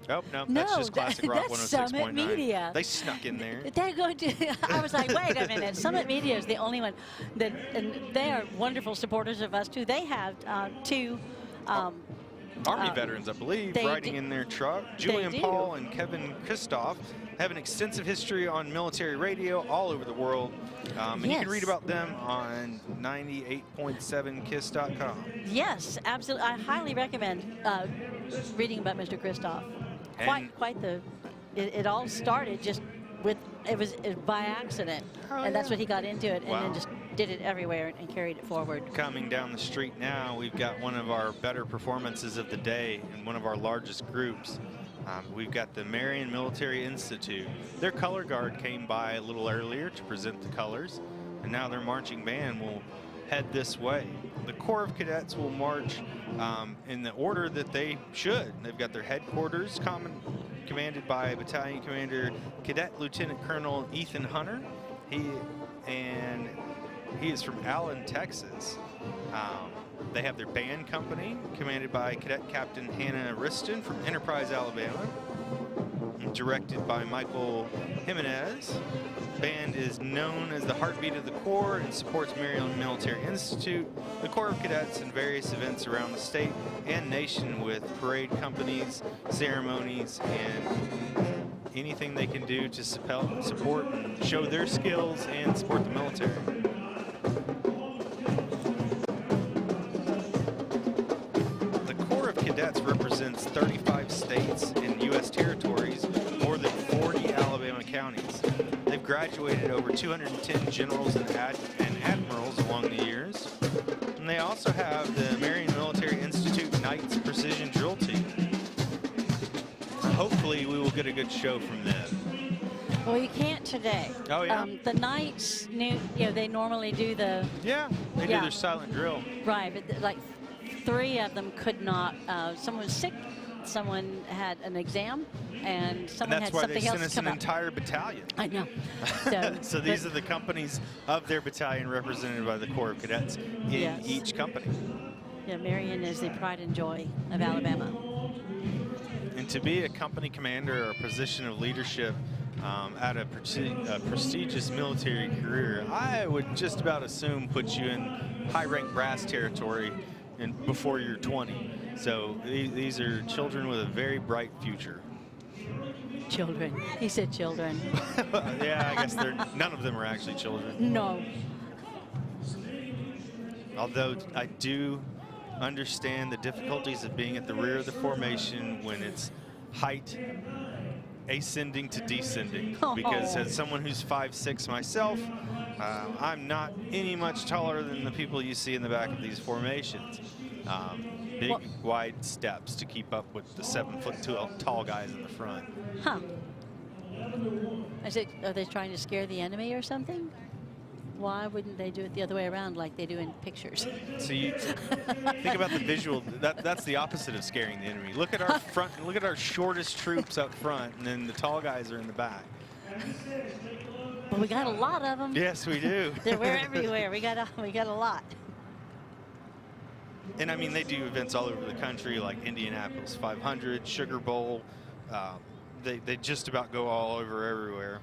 Oh, no, No, that's just Classic Rock that's 106.9. Summit Media. They snuck in there. They're going to. I was like, wait a minute. Summit Media is the only one that, and they are wonderful supporters of us too. They have two. Army veterans, I believe, riding in their truck. Julian Paul and Kevin Christoph have an extensive history on military radio all over the world. And you can read about them on 98.7kiss.com. Yes, absolutely. I highly recommend reading about Mr. Christoph. Quite the. It all started just with it was by accident, and that's what he got into it, and then just did it everywhere and carried it forward. Coming down the street now, we've got one of our better performances of the day in one of our largest groups. We've got the Marion Military Institute. Their color guard came by a little earlier to present the colors, and now their marching band will head this way. The Corps of Cadets will march in the order that they should. They've got their headquarters commanded by Battalion Commander Cadet Lieutenant Colonel Ethan Hunter. He is from Allen, Texas. They have their band company commanded by Cadet Captain Hannah Riston from Enterprise, Alabama, directed by Michael Jimenez. Band is known as the heartbeat of the Corps and supports Marion Military Institute, the Corps of Cadets, and various events around the state and nation with parade companies, ceremonies, and anything they can do to support and show their skills and support the military. The Corps of Cadets represents 35 states and U.S. territories, more than 40 Alabama counties. They've graduated over 210 generals and admirals along the years. And they also have the Marion Military Institute Knights Precision Drill Team. Hopefully we will get a good show from them. Well, you can't today. Oh, yeah? The Knights, they normally do the... Yeah, they do their silent drill. Right, but like 3 of them could not. Someone was sick, someone had an exam, and someone had something else come up. That's why they sent us an entire battalion. I know. So these are the companies of their battalion represented by the Corps of Cadets in each company. Yeah, Marion is the pride and joy of Alabama. And to be a company commander or a position of leadership at a prestigious military career, I would just about assume put you in high-rank brass territory before you're 20. So these are children with a very bright future. Children. He said children. Yeah, I guess none of them are actually children. No. Although I do understand the difficulties of being at the rear of the formation when it's height ascending to descending. Because as someone who's 5'6" myself, I'm not any much taller than the people you see in the back of these formations. Big, wide steps to keep up with the 7-foot tall guys in the front. Huh. Are they trying to scare the enemy or something? Why wouldn't they do it the other way around like they do in pictures? So you think about the visual. That's the opposite of scaring the enemy. Look at our front. Look at our shortest troops up front, and then the tall guys are in the back. Well, we got a lot of them. Yes, we do. We're everywhere. We got a lot. And I mean, they do events all over the country, like Indianapolis 500, Sugar Bowl. They just about go all over everywhere.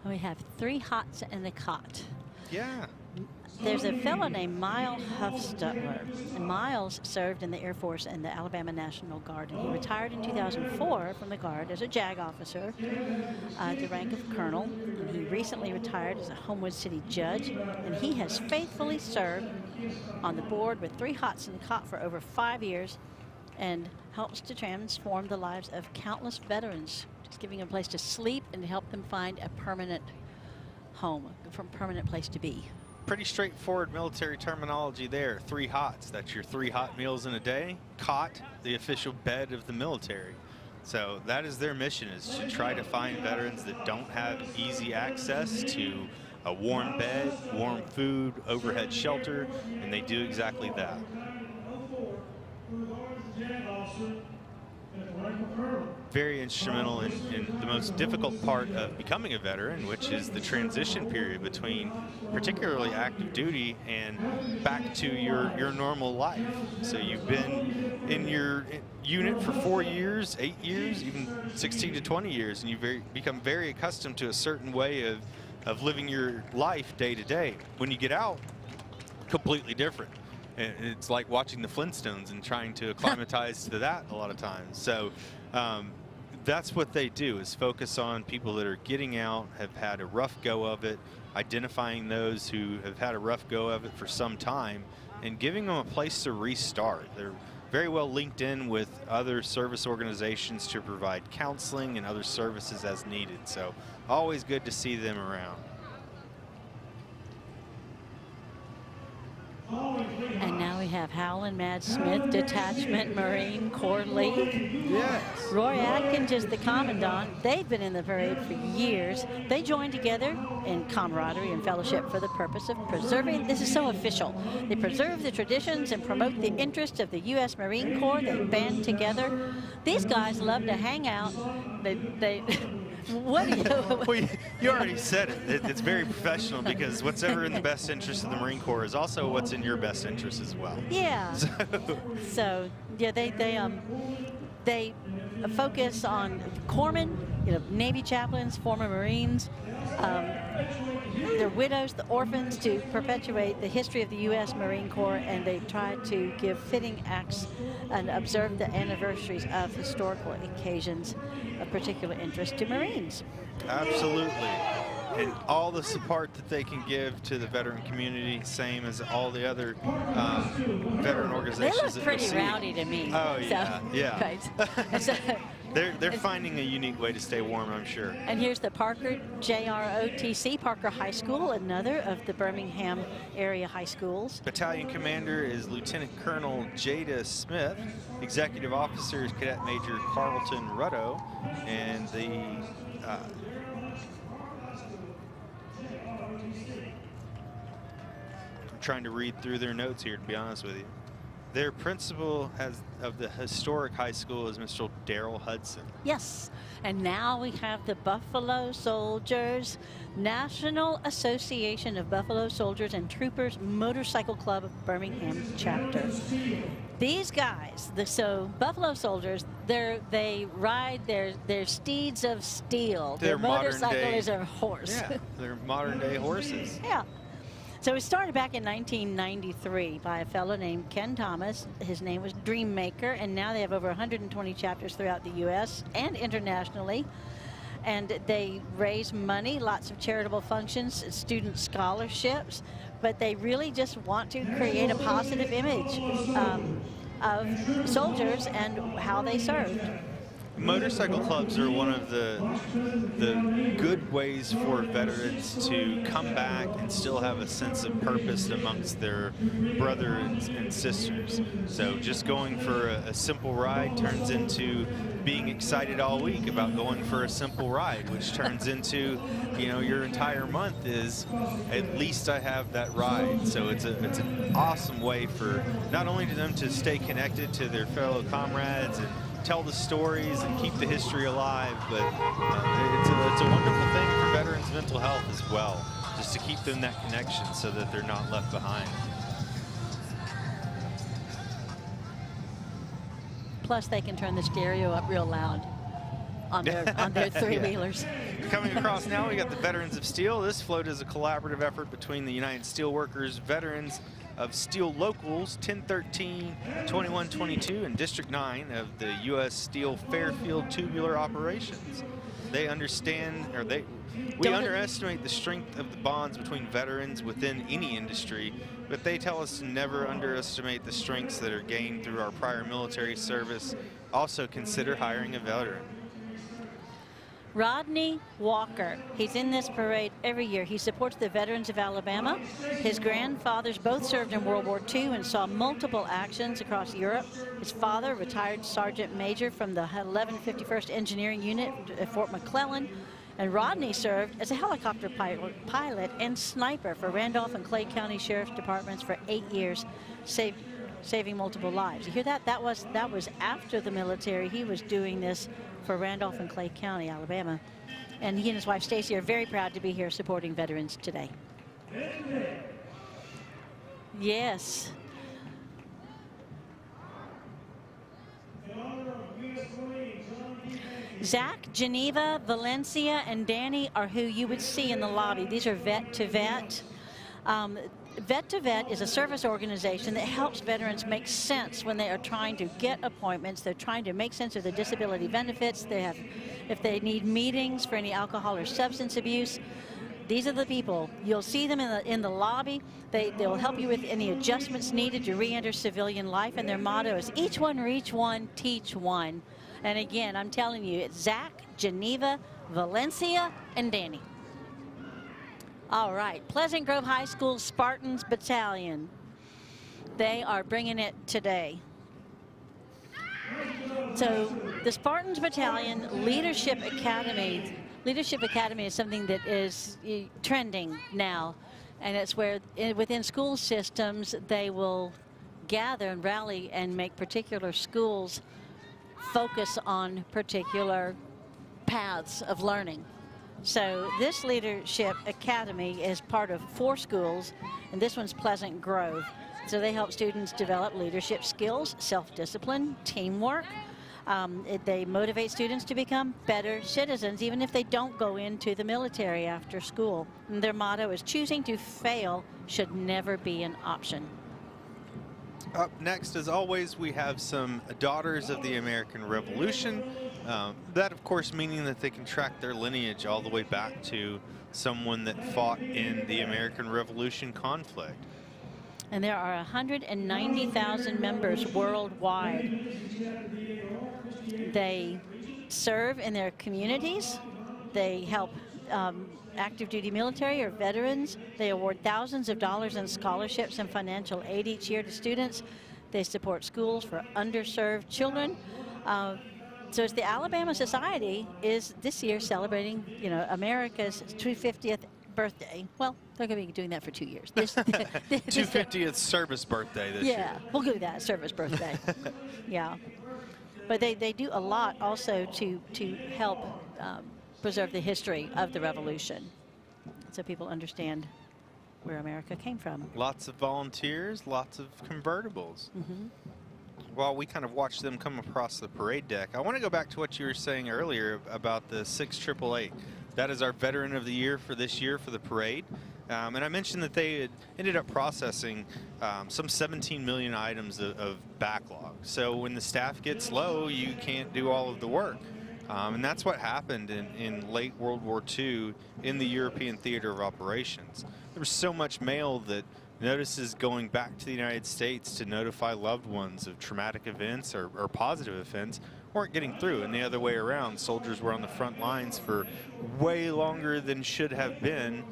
We have 3 hots and a cot. Yeah. there's a fellow named Miles Huffstutler, and Miles served in the Air Force and the Alabama National Guard, and he retired in 2004 from the Guard as a JAG officer, the rank of colonel, and he recently retired as a Homewood City judge, and he has faithfully served on the board with 3 hots and cot for over 5 years, and helps to transform the lives of countless veterans, just giving them a place to sleep and to help them find a permanent home, a permanent place to be. Pretty straightforward military terminology there. 3 hots, that's your 3 hot meals in a day. Cot, the official bed of the military. So that is their mission, is to try to find veterans that don't have easy access to a warm bed, warm food, overhead shelter, and they do exactly that. Very instrumental in the most difficult part of becoming a veteran, which is the transition period between particularly active duty and back to your normal life. So you've been in your unit for 4 years, 8 years, even 16 to 20 years, and you've become very accustomed to a certain way of living your life day to day. When you get out, completely different. And it's like watching the Flintstones and trying to acclimatize to that a lot of times. So that's what they do, is focus on people that are getting out, have had a rough go of it, identifying those who have had a rough go of it for some time, and giving them a place to restart. They're very well linked in with other service organizations to provide counseling and other services as needed. So always good to see them around. And now we have Howland Mad Smith Detachment Marine Corps League. Yes. Roy Atkins is the commandant. They've been in the parade for years. They join together in camaraderie and fellowship for the purpose of preserving, this is so official, they preserve the traditions and promote the interests of the U.S. Marine Corps. They band together. These guys love to hang out. They what do you... Well, you already said it. It's very professional, because what's ever in the best interest of the Marine Corps is also what's in your best interest as well. Yeah. So yeah, they focus on corpsmen, Navy chaplains, former Marines, their widows, the orphans, to perpetuate the history of the U.S. Marine Corps, and they try to give fitting acts and observe the anniversaries of historical occasions of particular interest to Marines. Absolutely. And all the support that they can give to the veteran community, same as all the other veteran organizations. They look pretty rowdy to me. Oh, yeah, so, yeah. Right. So, they're finding a unique way to stay warm, I'm sure. and here's the Parker JROTC, Parker High School, another of the Birmingham area high schools. Battalion commander is Lieutenant Colonel Jada Smith. Executive officer is Cadet Major Carlton Rutto. And the I'm trying to read through their notes here, to be honest with you. Their principal of the historic high school is Mr. Daryl Hudson. Yes, and now we have the Buffalo Soldiers, National Association of Buffalo Soldiers and Troopers Motorcycle Club of Birmingham chapter. These guys, so Buffalo Soldiers, they ride their steeds of steel. Their motorcycle is a horse. Yeah, they're modern day horses. Yeah. So it started back in 1993 by a fellow named Ken Thomas. His name was Dreammaker, and now they have over 120 chapters throughout the U.S. and internationally. And they raise money, lots of charitable functions, student scholarships, but they really just want to create a positive image of soldiers and how they served. Motorcycle clubs are one of the good ways for veterans to come back and still have a sense of purpose amongst their brothers and sisters. So just going for a simple ride turns into being excited all week about going for a simple ride, which turns into, your entire month is, at least I have that ride. So it's an awesome way for not only them to stay connected to their fellow comrades and tell the stories and keep the history alive, but it's a wonderful thing for veterans' mental health as well, just to keep them that connection so that they're not left behind. Plus, they can turn the stereo up real loud. on their three-wheelers. Coming across now, we got the Veterans of Steel. This float is a collaborative effort between the United Steelworkers, Veterans of Steel Locals 1013, 2122, and District 9 of the U.S. Steel Fairfield Tubular Operations. They understand, or we underestimate the strength of the bonds between veterans within any industry, but they tell us to never underestimate the strengths that are gained through our prior military service. Also consider hiring a veteran. Rodney Walker, he's in this parade every year. He supports the veterans of Alabama. His grandfathers both served in World War II and saw multiple actions across Europe. His father, retired Sergeant Major from the 1151st Engineering Unit at Fort McClellan, and Rodney served as a helicopter pilot and sniper for Randolph and Clay County Sheriff's Departments for 8 years, saving multiple lives. You hear that? That was after the military. He was doing this for Randolph and Clay County, Alabama. And he and his wife Stacy are very proud to be here supporting veterans today. Yes. Zach, Geneva, Valencia, and Danny are who you would see in the lobby. These are Vet to Vet. Vet to Vet is a service organization that helps veterans make sense when they are trying to get appointments. They're trying to make sense of the disability benefits. They have, if they need meetings for any alcohol or substance abuse, these are the people. You'll see them in the lobby. They will help you with any adjustments needed to re-enter civilian life. And their motto is each one, reach one, teach one. And again, I'm telling you, it's Zach, Geneva, Valencia, and Danny. All right, Pleasant Grove High School Spartans Battalion. They are bringing it today. So the Spartans Battalion Leadership Academy. Leadership Academy is something that is trending now. And it's where within school systems, they will gather and rally and make particular schools focus on particular paths of learning. So this Leadership Academy is part of 4 schools, and this one's Pleasant Grove. So they help students develop leadership skills, self-discipline, teamwork. They motivate students to become better citizens, even if they don't go into the military after school. And their motto is choosing to fail should never be an option. Up next, as always, we have some Daughters of the American Revolution. That, of course, meaning that they can track their lineage all the way back to someone that fought in the American Revolution conflict. And there are 190,000 members worldwide. They serve in their communities. They help active duty military or veterans. They award thousands of dollars in scholarships and financial aid each year to students. They support schools for underserved children. So as the Alabama Society is this year celebrating, you know, America's 250th birthday. Well, they're going to be doing that for 2 years. This 250th service birthday this year. Yeah, we'll do that, service birthday. Yeah. But they do a lot also to help preserve the history of the revolution so people understand where America came from. Lots of volunteers, lots of convertibles. Mm-hmm. While we kind of watch them come across the parade deck, I want to go back to what you were saying earlier about the 6888. That is our Veteran of the Year for this year for the parade. And I mentioned that they had ended up processing some 17 million items of backlog. So when the staff gets low, you can't do all of the work. And that's what happened in late World War II in the European theater of operations. There was so much mail that notices going back to the United States to notify loved ones of traumatic events or positive events weren't getting through, and the other way around. Soldiers were on the front lines for way longer than should have been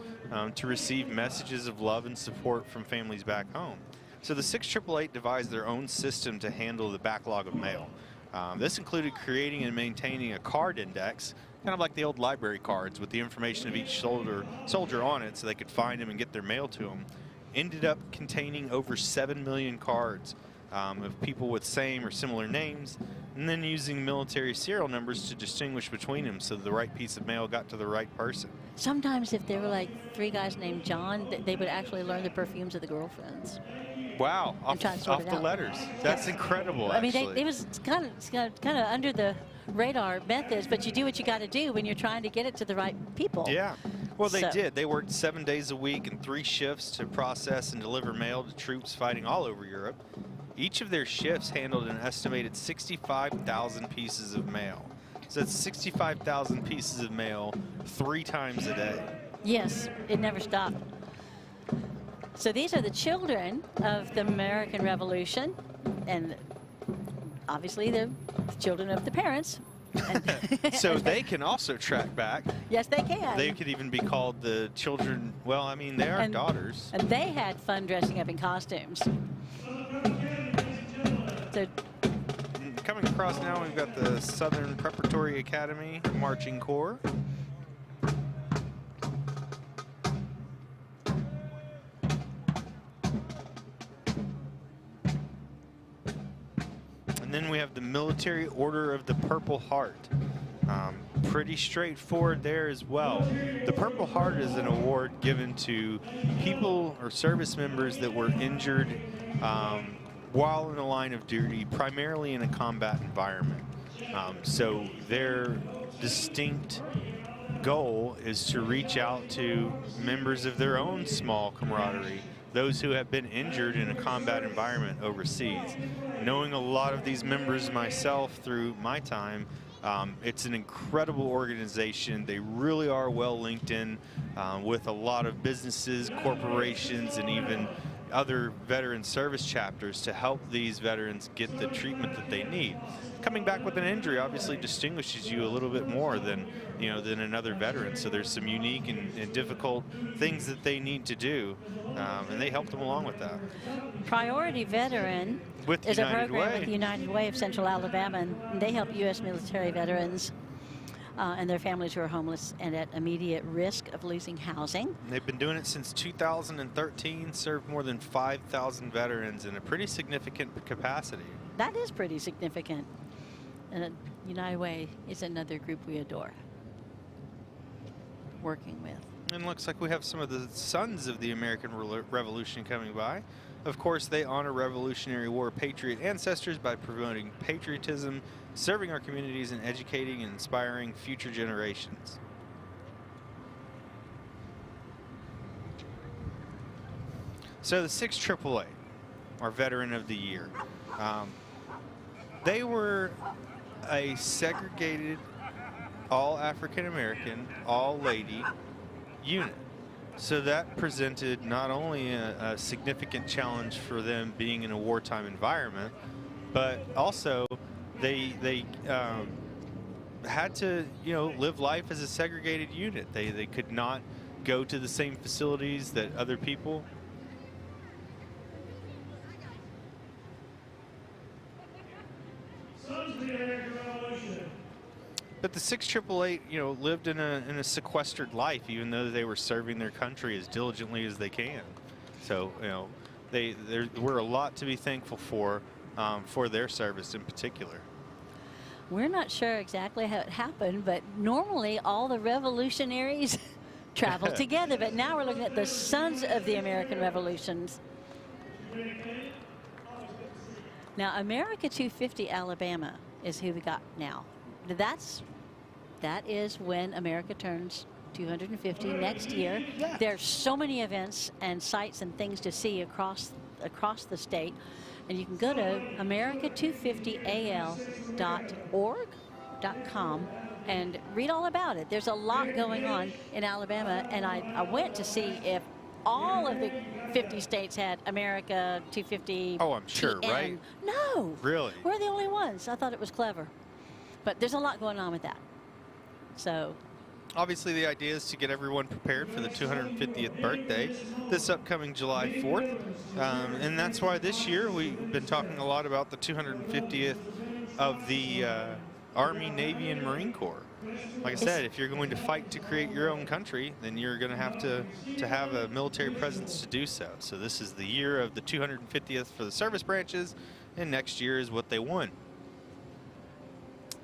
to receive messages of love and support from families back home. So the 6888 devised their own system to handle the backlog of mail. This included creating and maintaining a card index, kind of like the old library cards with the information of each soldier on it so they could find them and get their mail to them. Ended up containing over 7 million cards of people with same or similar names, and then using military serial numbers to distinguish between them so the right piece of mail got to the right person. Sometimes if there were like 3 guys named John, they would actually learn the perfumes of the girlfriends. Wow, off the letters. That's incredible, I mean, actually. it was kind of under the radar methods, but you do what you got to do when you're trying to get it to the right people. Yeah. Well, they So- did. They worked 7 days a week and 3 shifts to process and deliver mail to troops fighting all over Europe. Each of their shifts handled an estimated 65,000 pieces of mail. So that's 65,000 pieces of mail 3 times a day. Yes, it never stopped. So these are the children of the American Revolution, and obviously they're the children of the parents. And So they can also track back. yes, they can. They could even be called the children. Well, I mean, they are And- daughters. And they had fun dressing up in costumes. So Coming across now, we've got the Southern Preparatory Academy Marching Corps. And then we have the Military Order of the Purple Heart. Pretty straightforward there as well. The Purple Heart is an award given to people or service members that were injured while in the line of duty, primarily in a combat environment. So their distinct goal is to reach out to members of their own small camaraderie, those who have been injured in a combat environment overseas. Knowing a lot of these members myself through my time, it's an incredible organization. They really are well linked in with a lot of businesses, corporations, and even other veteran service chapters to help these veterans get the treatment that they need. Coming back with an injury obviously distinguishes you a little bit more than another veteran. So there's some unique and difficult things that they need to do, and they help them along with that. Priority Veteran With is a United program Way. with the United Way of Central Alabama, and they help U.S. military veterans and their families who are homeless and at immediate risk of losing housing. They've been doing it since 2013, served more than 5,000 veterans in a pretty significant capacity. That is pretty significant. And United Way is another group we adore working with. And looks like we have some of the sons of the American Revolution coming by. Of course, they honor Revolutionary War patriot ancestors by promoting patriotism, serving our communities, and educating and inspiring future generations. So the 6AAA, our Veteran of the Year, they were a segregated, all African American, all lady unit. So that presented not only a significant challenge for them being in a wartime environment, but also they had to live life as a segregated unit. They could not go to the same facilities that other people. But the 6AAA, lived in a sequestered life, even though they were serving their country as diligently as they can. So, we're a lot to be thankful for their service in particular. We're not sure exactly how it happened, but normally all the revolutionaries travel together. But now we're looking at the sons of the American Revolutions. Now, America 250 Alabama is who we got now. That is when America turns 250 next year. Yeah. There's so many events and sites and things to see across the state. And you can go to america250al.org.com and read all about it. There's a lot going on in Alabama, and I went to see if all of the 50 states had America 250. Oh, I'm sure, TN. right? No. Really? We're the only ones. I thought it was clever. But there's a lot going on with that. So Obviously, the idea is to get everyone prepared for the 250th birthday this upcoming July 4th. And that's why this year we've been talking a lot about the 250th of the Army, Navy, and Marine Corps. Like I said, if you're going to fight to create your own country, then you're going to have a military presence to do so. So this is the year of the 250th for the service branches, and next year is what they won.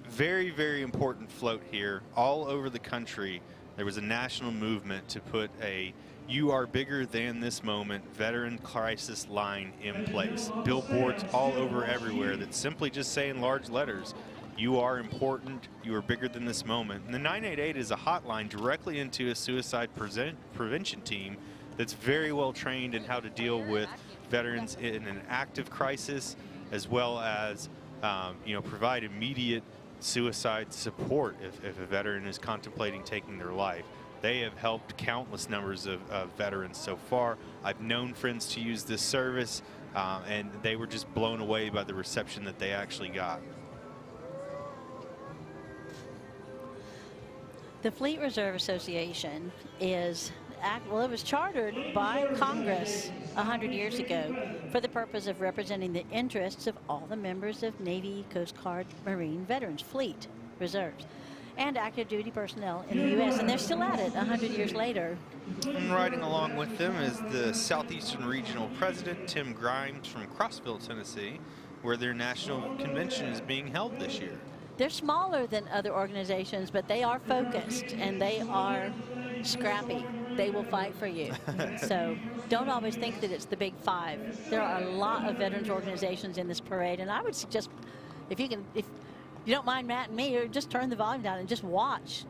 Very, very important float here. All over the country, there was a national movement to put a "You are bigger than this moment" veteran crisis line in place. Billboards all over everywhere that simply just say in large letters, you are important. You are bigger than this moment. And the 988 is a hotline directly into a suicide prevention team that's very well trained in how to deal with veterans in an active crisis, as well as provide immediate suicide support if a veteran is contemplating taking their life. They have helped countless numbers of veterans so far. I've known friends to use this service, and they were just blown away by the reception that they actually got. The Fleet Reserve Association it was chartered by Congress 100 years ago for the purpose of representing the interests of all the members of Navy, Coast Guard, Marine veterans, Fleet Reserves, and active duty personnel in the U.S. And they're still at it 100 years later. And riding along with them is the Southeastern Regional President, Tim Grimes from Crossville, Tennessee, where their national convention is being held this year. They're smaller than other organizations, but they are focused and they are scrappy. They will fight for you. So don't always think that it's the big five. There are a lot of veterans organizations in this parade, and I would suggest if you don't mind Matt and me, or just turn the volume down and just watch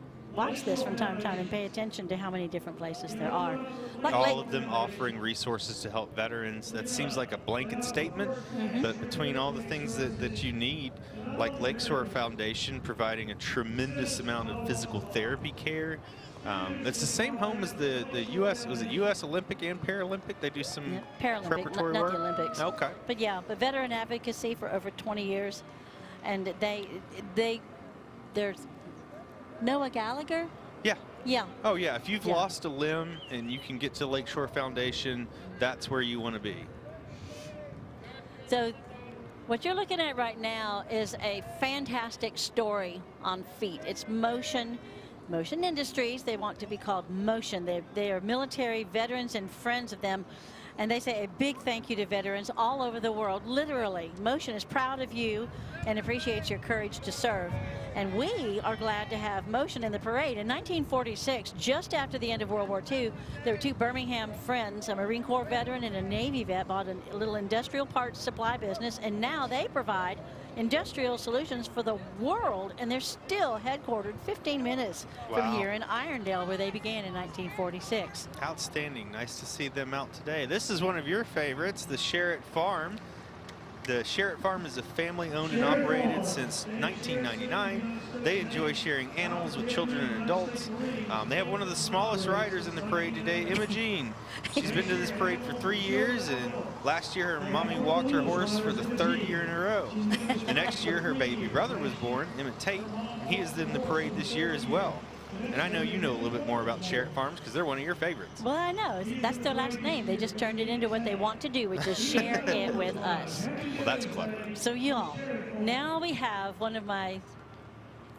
this from time to time and pay attention to how many different places there are. All of them offering resources to help veterans. That seems like a blanket statement, but between all the things that you need, like Lakeshore Foundation providing a tremendous amount of physical therapy care. It's the same home as the U.S. Was it U.S. Olympic and Paralympic? They do some preparatory not work? the Olympics. Okay. But yeah, but veteran advocacy for over 20 years. And there's Noah Gallagher? Yeah. Yeah. Oh, yeah. If you've lost a limb and you can get to Lakeshore Foundation, that's where you want to be. So what you're looking at right now is a fantastic story on feet. It's Motion Industries. They want to be called Motion. They are military veterans and friends of them. And they say a big thank you to veterans all over the world. Literally, Motion is proud of you and appreciates your courage to serve. And we are glad to have Motion in the parade. In 1946, just after the end of World War II, there were two Birmingham friends, a Marine Corps veteran and a Navy vet, bought a little industrial parts supply business, and now they provide industrial solutions for the world, and they're still headquartered 15 minutes from here in Irondale, where they began in 1946. Outstanding. Nice to see them out today. This is one of your favorites, the Sherritt Farm. The Sherritt Farm is a family-owned and operated since 1999. They enjoy sharing animals with children and adults. They have one of the smallest riders in the parade today, Imogene. She's been to this parade for 3 years, and last year her mommy walked her horse for the 3rd year in a row. The next year her baby brother was born, Emmett Tate, and he is in the parade this year as well. And I know you know a little bit more about Sherritt Farms because they're one of your favorites. Well, I know. That's their last name. They just turned it into what they want to do, which is share it with us. Well, that's clever. So, y'all, now we have one of my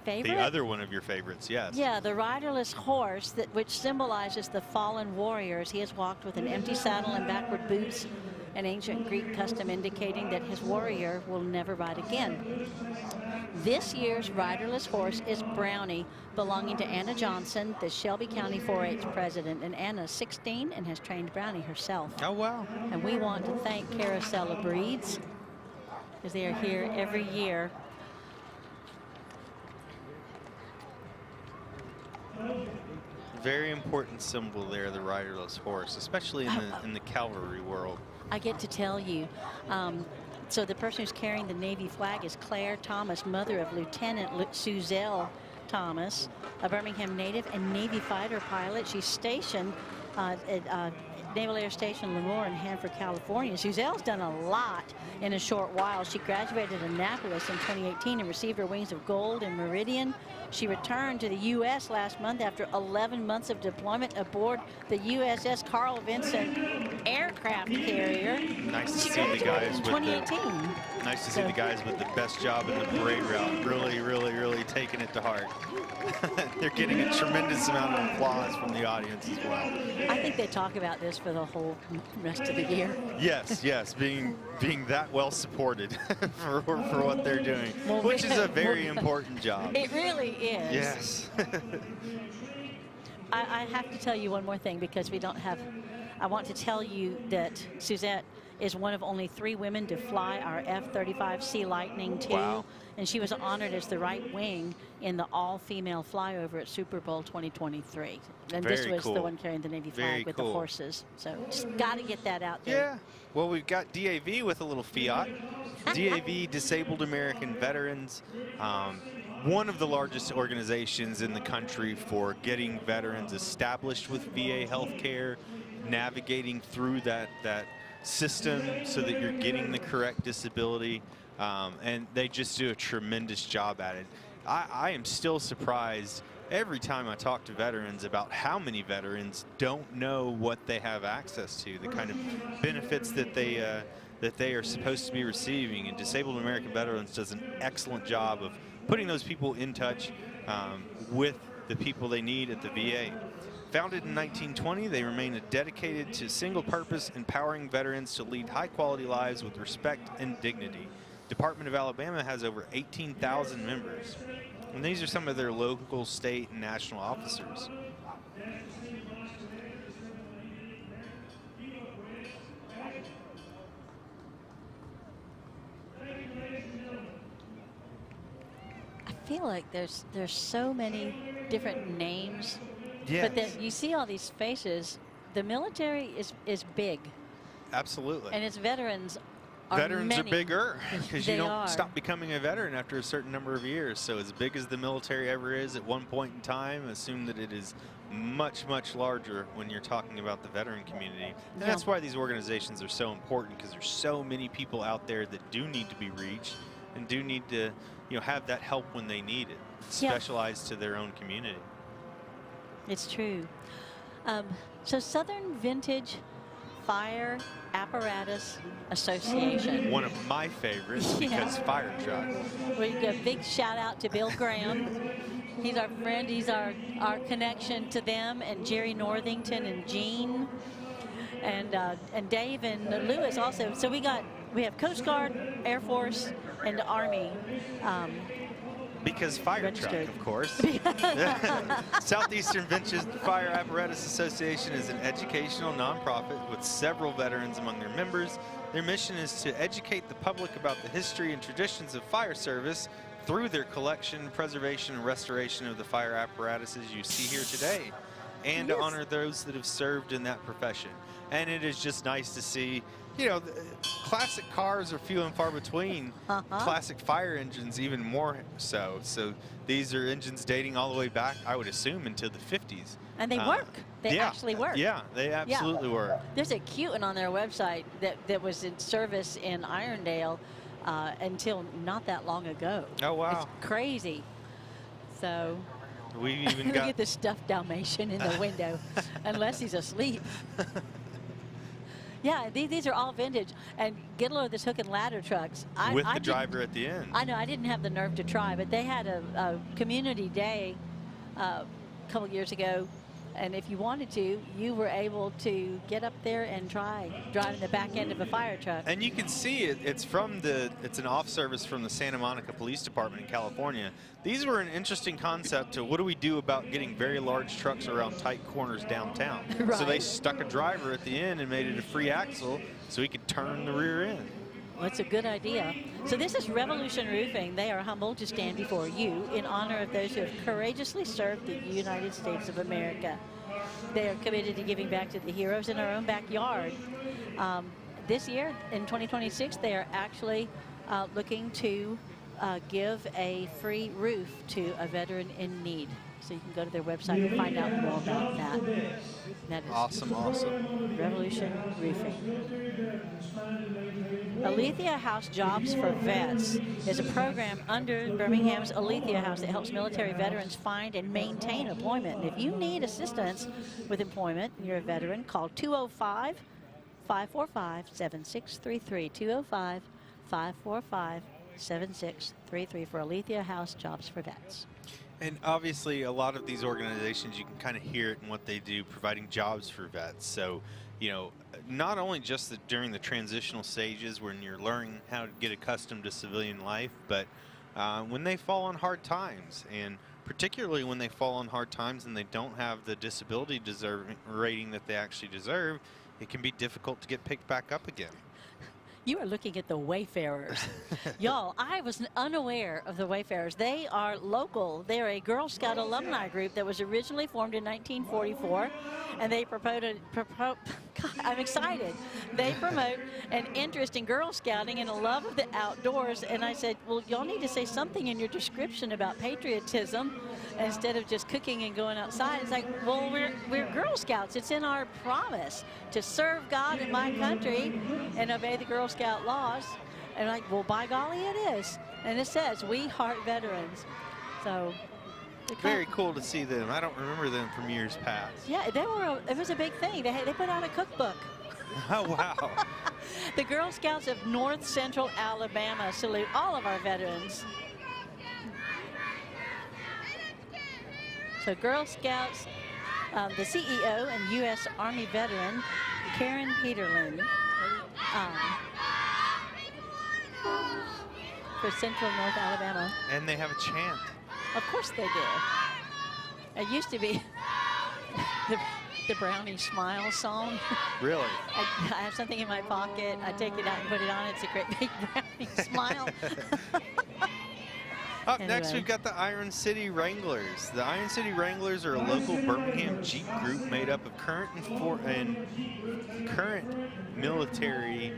favorite. The other one of your favorites, yes. Yeah, the riderless horse, which symbolizes the fallen warriors. He has walked with an empty saddle and backward boots, an ancient Greek custom indicating that his warrior will never ride again. This year's riderless horse is Brownie, belonging to Anna Johnson, the Shelby County 4-H president. And Anna's 16 and has trained Brownie herself. Oh, wow. And we want to thank Carousel of Breeds, because they are here every year. Very important symbol there, the riderless horse, especially in the cavalry world. I get to tell you, so the person who's carrying the Navy flag is Claire Thomas, mother of Lieutenant Suzelle Thomas, a Birmingham native and Navy fighter pilot. She's stationed at Naval Air Station Lemoore in Hanford, California. Suzelle's done a lot in a short while. She graduated in Annapolis in 2018 and received her wings of gold in Meridian. She returned to the U.S. last month after 11 months of deployment aboard the USS Carl Vinson aircraft carrier. Nice to see the guys with 2018. Nice to see the guys with the best job in the parade route really taking it to heart. They're getting a tremendous amount of applause from the audience as well. I think they talk about this for the whole rest of the year. Yes, being that well supported for what they're doing, which is a very important job. It really is. Yes. I have to tell you one more thing, because we don't have, I want to tell you that Suzette is one of only 3 women to fly our F-35 Sea Lightning II. Wow. And she was honored as the right wing in the all-female flyover at Super Bowl 2023. And this Very was the cool. one carrying the Navy flag Very with cool. the horses. So just got to get that out there. Yeah. Well, we've got DAV with a little fiat. DAV, Disabled American Veterans. One of the largest organizations in the country for getting veterans established with VA healthcare, navigating through that system so that you're getting the correct disability, and they just do a tremendous job at it. I am still surprised every time I talk to veterans about how many veterans don't know what they have access to, the kind of benefits that they are supposed to be receiving. And Disabled American Veterans does an excellent job of putting those people in touch with the people they need at the VA. Founded in 1920, they remain dedicated to single purpose, empowering veterans to lead high-quality lives with respect and dignity. Department of Alabama has over 18,000 members, and these are some of their local, state, and national officers. I feel like there's so many different names. Yes. But then you see all these faces. The military is big, Absolutely. and its veterans are Veterans many. are bigger because you They don't are. stop becoming a veteran after a certain number of years. So as big as the military ever is at one point in time, assume that it is much, much larger when you're talking about the veteran community. And Yeah. that's why these organizations are so important, because there's so many people out there that do need to be reached and do need to, have that help when they need it, Yeah. specialized to their own community. It's true. So Southern Vintage Fire Apparatus Association. One of my favorites Yeah. because fire truck. We got a big shout out to Bill Graham. He's our friend. He's our connection to them, and Jerry Northington and Gene and Dave and Lewis also. So we have Coast Guard, Air Force, and Army. Because fire truck, Registered. of course. Southeastern Vintage Fire Apparatus Association is an educational nonprofit with several veterans among their members. Their mission is to educate the public about the history and traditions of fire service through their collection, preservation, and restoration of the fire apparatuses you see here today, and to Yes. honor those that have served in that profession. And it is just nice to see, classic cars are few and far between. Classic fire engines even more so. So these are engines dating all the way back, I would assume, into the 50s. And they work. They actually work. Yeah, they absolutely work. There's a cute one on their website that was in service in Irondale until not that long ago. Oh, wow. It's crazy. So We've even look got at the stuffed Dalmatian in the window, unless he's asleep. Yeah, these are all vintage. And get a load of this hook and ladder trucks. with I the didn't- driver at the end. I know, I didn't have the nerve to try, but they had a community day a couple years ago, and if you wanted to, you were able to get up there and try driving the back end of a fire truck. And you can see it's an off service from the Santa Monica Police Department in California. These were an interesting concept to what do we do about getting very large trucks around tight corners downtown. So they Right. stuck a driver at the end and made it a free axle so he could turn the rear end. Well, it's a good idea. So this is Revolution Roofing. They are humbled to stand before you in honor of those who have courageously served the United States of America. They are committed to giving back to the heroes in our own backyard. This year, in 2026, they are actually looking to give a free roof to a veteran in need. So you can go to their website and find out more about that. That is Awesome. Revolution Roofing. Alethea House Jobs for Vets is a program under Birmingham's Alethea House that helps military veterans find and maintain employment. And if you need assistance with employment and you're a veteran, call 205-545-7633. 205-545-7633 for Alethea House Jobs for Vets. And obviously, a lot of these organizations, you can kind of hear it in what they do, providing jobs for vets. So, not only just during the transitional stages when you're learning how to get accustomed to civilian life, but when they fall on hard times, and particularly when they fall on hard times and they don't have the disability rating that they actually deserve, it can be difficult to get picked back up again. You are looking at the Wayfarers. Y'all, I was unaware of the Wayfarers. They are local. They're a Girl Scout alumni group that was originally formed in 1944, and they God, I'm excited. They promote an interest in Girl Scouting and a love of the outdoors. And I said, well, y'all need to say something in your description about patriotism instead of just cooking and going outside. It's like, well, we're Girl Scouts. It's in our promise to serve God and my country and obey the Girl Scout laws. And like, well, by golly, it is. And it says, we heart veterans. So Very cool to see them. I don't remember them from years past. yeah, it was a big thing. They put out a cookbook. Oh, wow. The Girl Scouts of North Central Alabama salute all of our veterans. So Girl Scouts, the CEO and U.S. Army veteran, Karen Peterlin, for Central North Alabama. And they have a chant. Of course they do. It used to be the Brownie Smile song. Really? I have something in my pocket. I take it out and put it on. It's a great big Brownie Smile. Up next, Anyway. we've got the Iron City Wranglers. The Iron City Wranglers are a local Birmingham Jeep group made up of current military.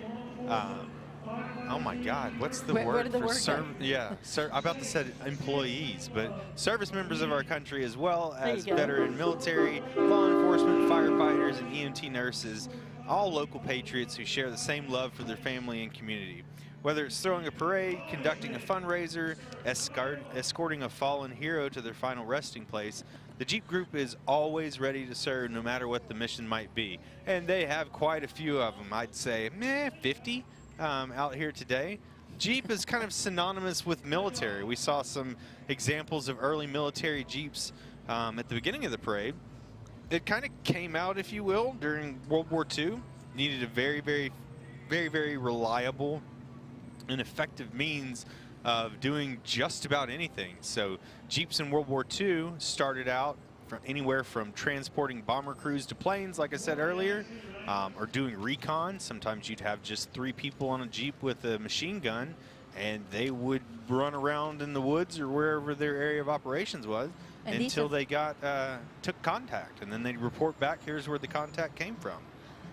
Oh my God, what's the Where word did the for word go? Yeah, I'm about to say employees, but service members of our country, as well There you as go. veteran military, law enforcement, firefighters, and EMT nurses, all local patriots who share the same love for their family and community. Whether it's throwing a parade, conducting a fundraiser, escorting a fallen hero to their final resting place, the Jeep group is always ready to serve no matter what the mission might be. And they have quite a few of them. I'd say 50 out here today. Jeep is kind of synonymous with military. We saw some examples of early military Jeeps at the beginning of the parade. It kind of came out, if you will, during World War II. Needed a very, very, very, very reliable and effective means of doing just about anything. So Jeeps in World War II started out from anywhere from transporting bomber crews to planes, like I said earlier, or doing recon. Sometimes you'd have just 3 people on a Jeep with a machine gun, and they would run around in the woods or wherever their area of operations was And until they took contact, and then they'd report back, here's where the contact came from.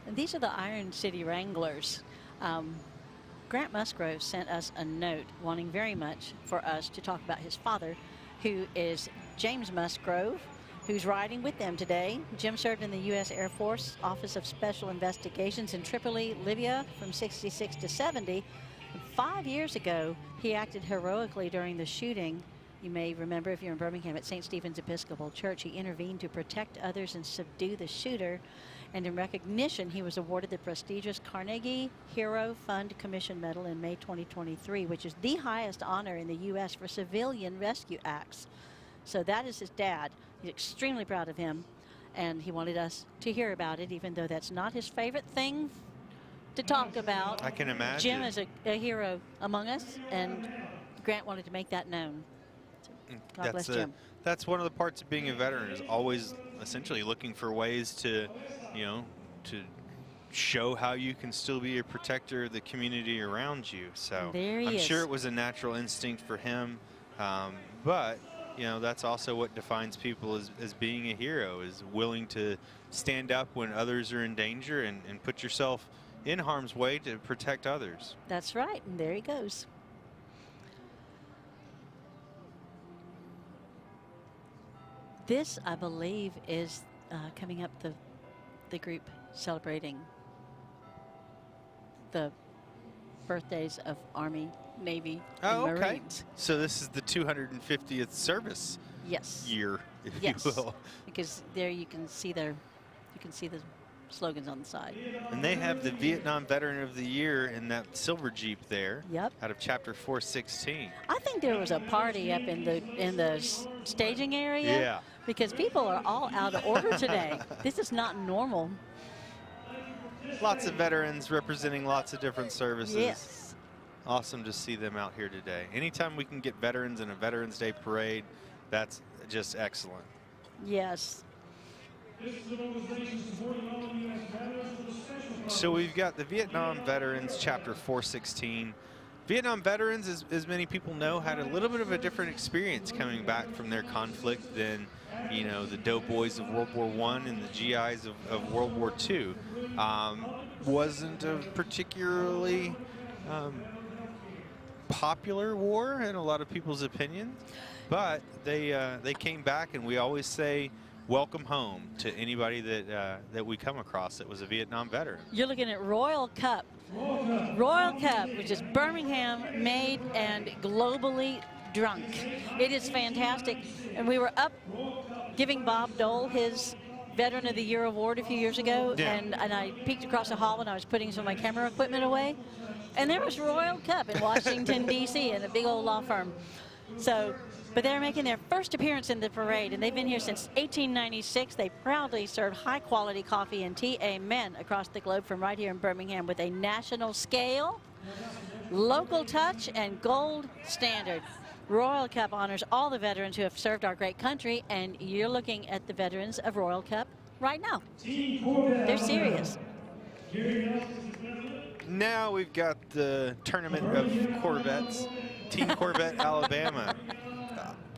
And these are the Iron City Wranglers. Grant Musgrove sent us a note wanting very much for us to talk about his father, who is James Musgrove, who's riding with them today. Jim served in the U.S. Air Force Office of Special Investigations in Tripoli, Libya from 66 to 70. 5 years ago, he acted heroically during the shooting. You may remember, if you're in Birmingham, at St. Stephen's Episcopal Church, he intervened to protect others and subdue the shooter. And in recognition, he was awarded the prestigious Carnegie Hero Fund Commission Medal in May 2023, which is the highest honor in the U.S. for civilian rescue acts. So that is his dad. He's extremely proud of him, and he wanted us to hear about it, even though that's not his favorite thing to talk about. I can imagine. Jim is a hero among us, and Grant wanted to make that known. So God bless Jim. That's one of the parts of being a veteran, is always essentially looking for ways to, to show how you can still be a protector of the community around you. So There he I'm is. sure it was a natural instinct for him, but that's also what defines people as being a hero, is willing to stand up when others are in danger and put yourself in harm's way to protect others. That's right, and there he goes. This, I believe, is coming up the group celebrating the birthdays of Army, Navy, and Oh, okay. Marines. So this is the 250th service Yes. year, if Yes. you will. Because there you can see the slogans on the side. And they have the Vietnam Veteran of the Year in that silver Jeep there. Yep. Out of Chapter 416. I think there was a party up in the staging area. Yeah. Because people are all out of order today. This is not normal. Lots of veterans representing lots of different services. Yes. Awesome to see them out here today. Anytime we can get veterans in a Veterans Day parade, that's just excellent. Yes. This is an organization supporting all U.S. veterans with a special focus. So we've got the Vietnam Veterans, Chapter 416. Vietnam veterans, as many people know, had a little bit of a different experience coming back from their conflict than, you know, the doughboys of World War I and the GIs of World War II. Wasn't a particularly popular war in a lot of people's opinions, but they came back, and we always say welcome home to anybody that we come across that was a Vietnam veteran. You're looking at Royal Cup. Royal Cup, which is Birmingham made and globally drunk. It is fantastic. And we were up giving Bob Dole his Veteran of the Year award a few years ago, Yeah. and I peeked across the hall when I was putting some of my camera equipment away, and there was Royal Cup in Washington, D.C., in a big old law firm. So, but they're making their first appearance in the parade, and they've been here since 1896. They proudly serve high-quality coffee and tea, amen, across the globe from right here in Birmingham with a national scale, local touch, and gold standard. Royal Cup honors all the veterans who have served our great country, and you're looking at the veterans of Royal Cup right now. They're serious. Now we've got the tournament of Corvettes, Team Corvette Alabama.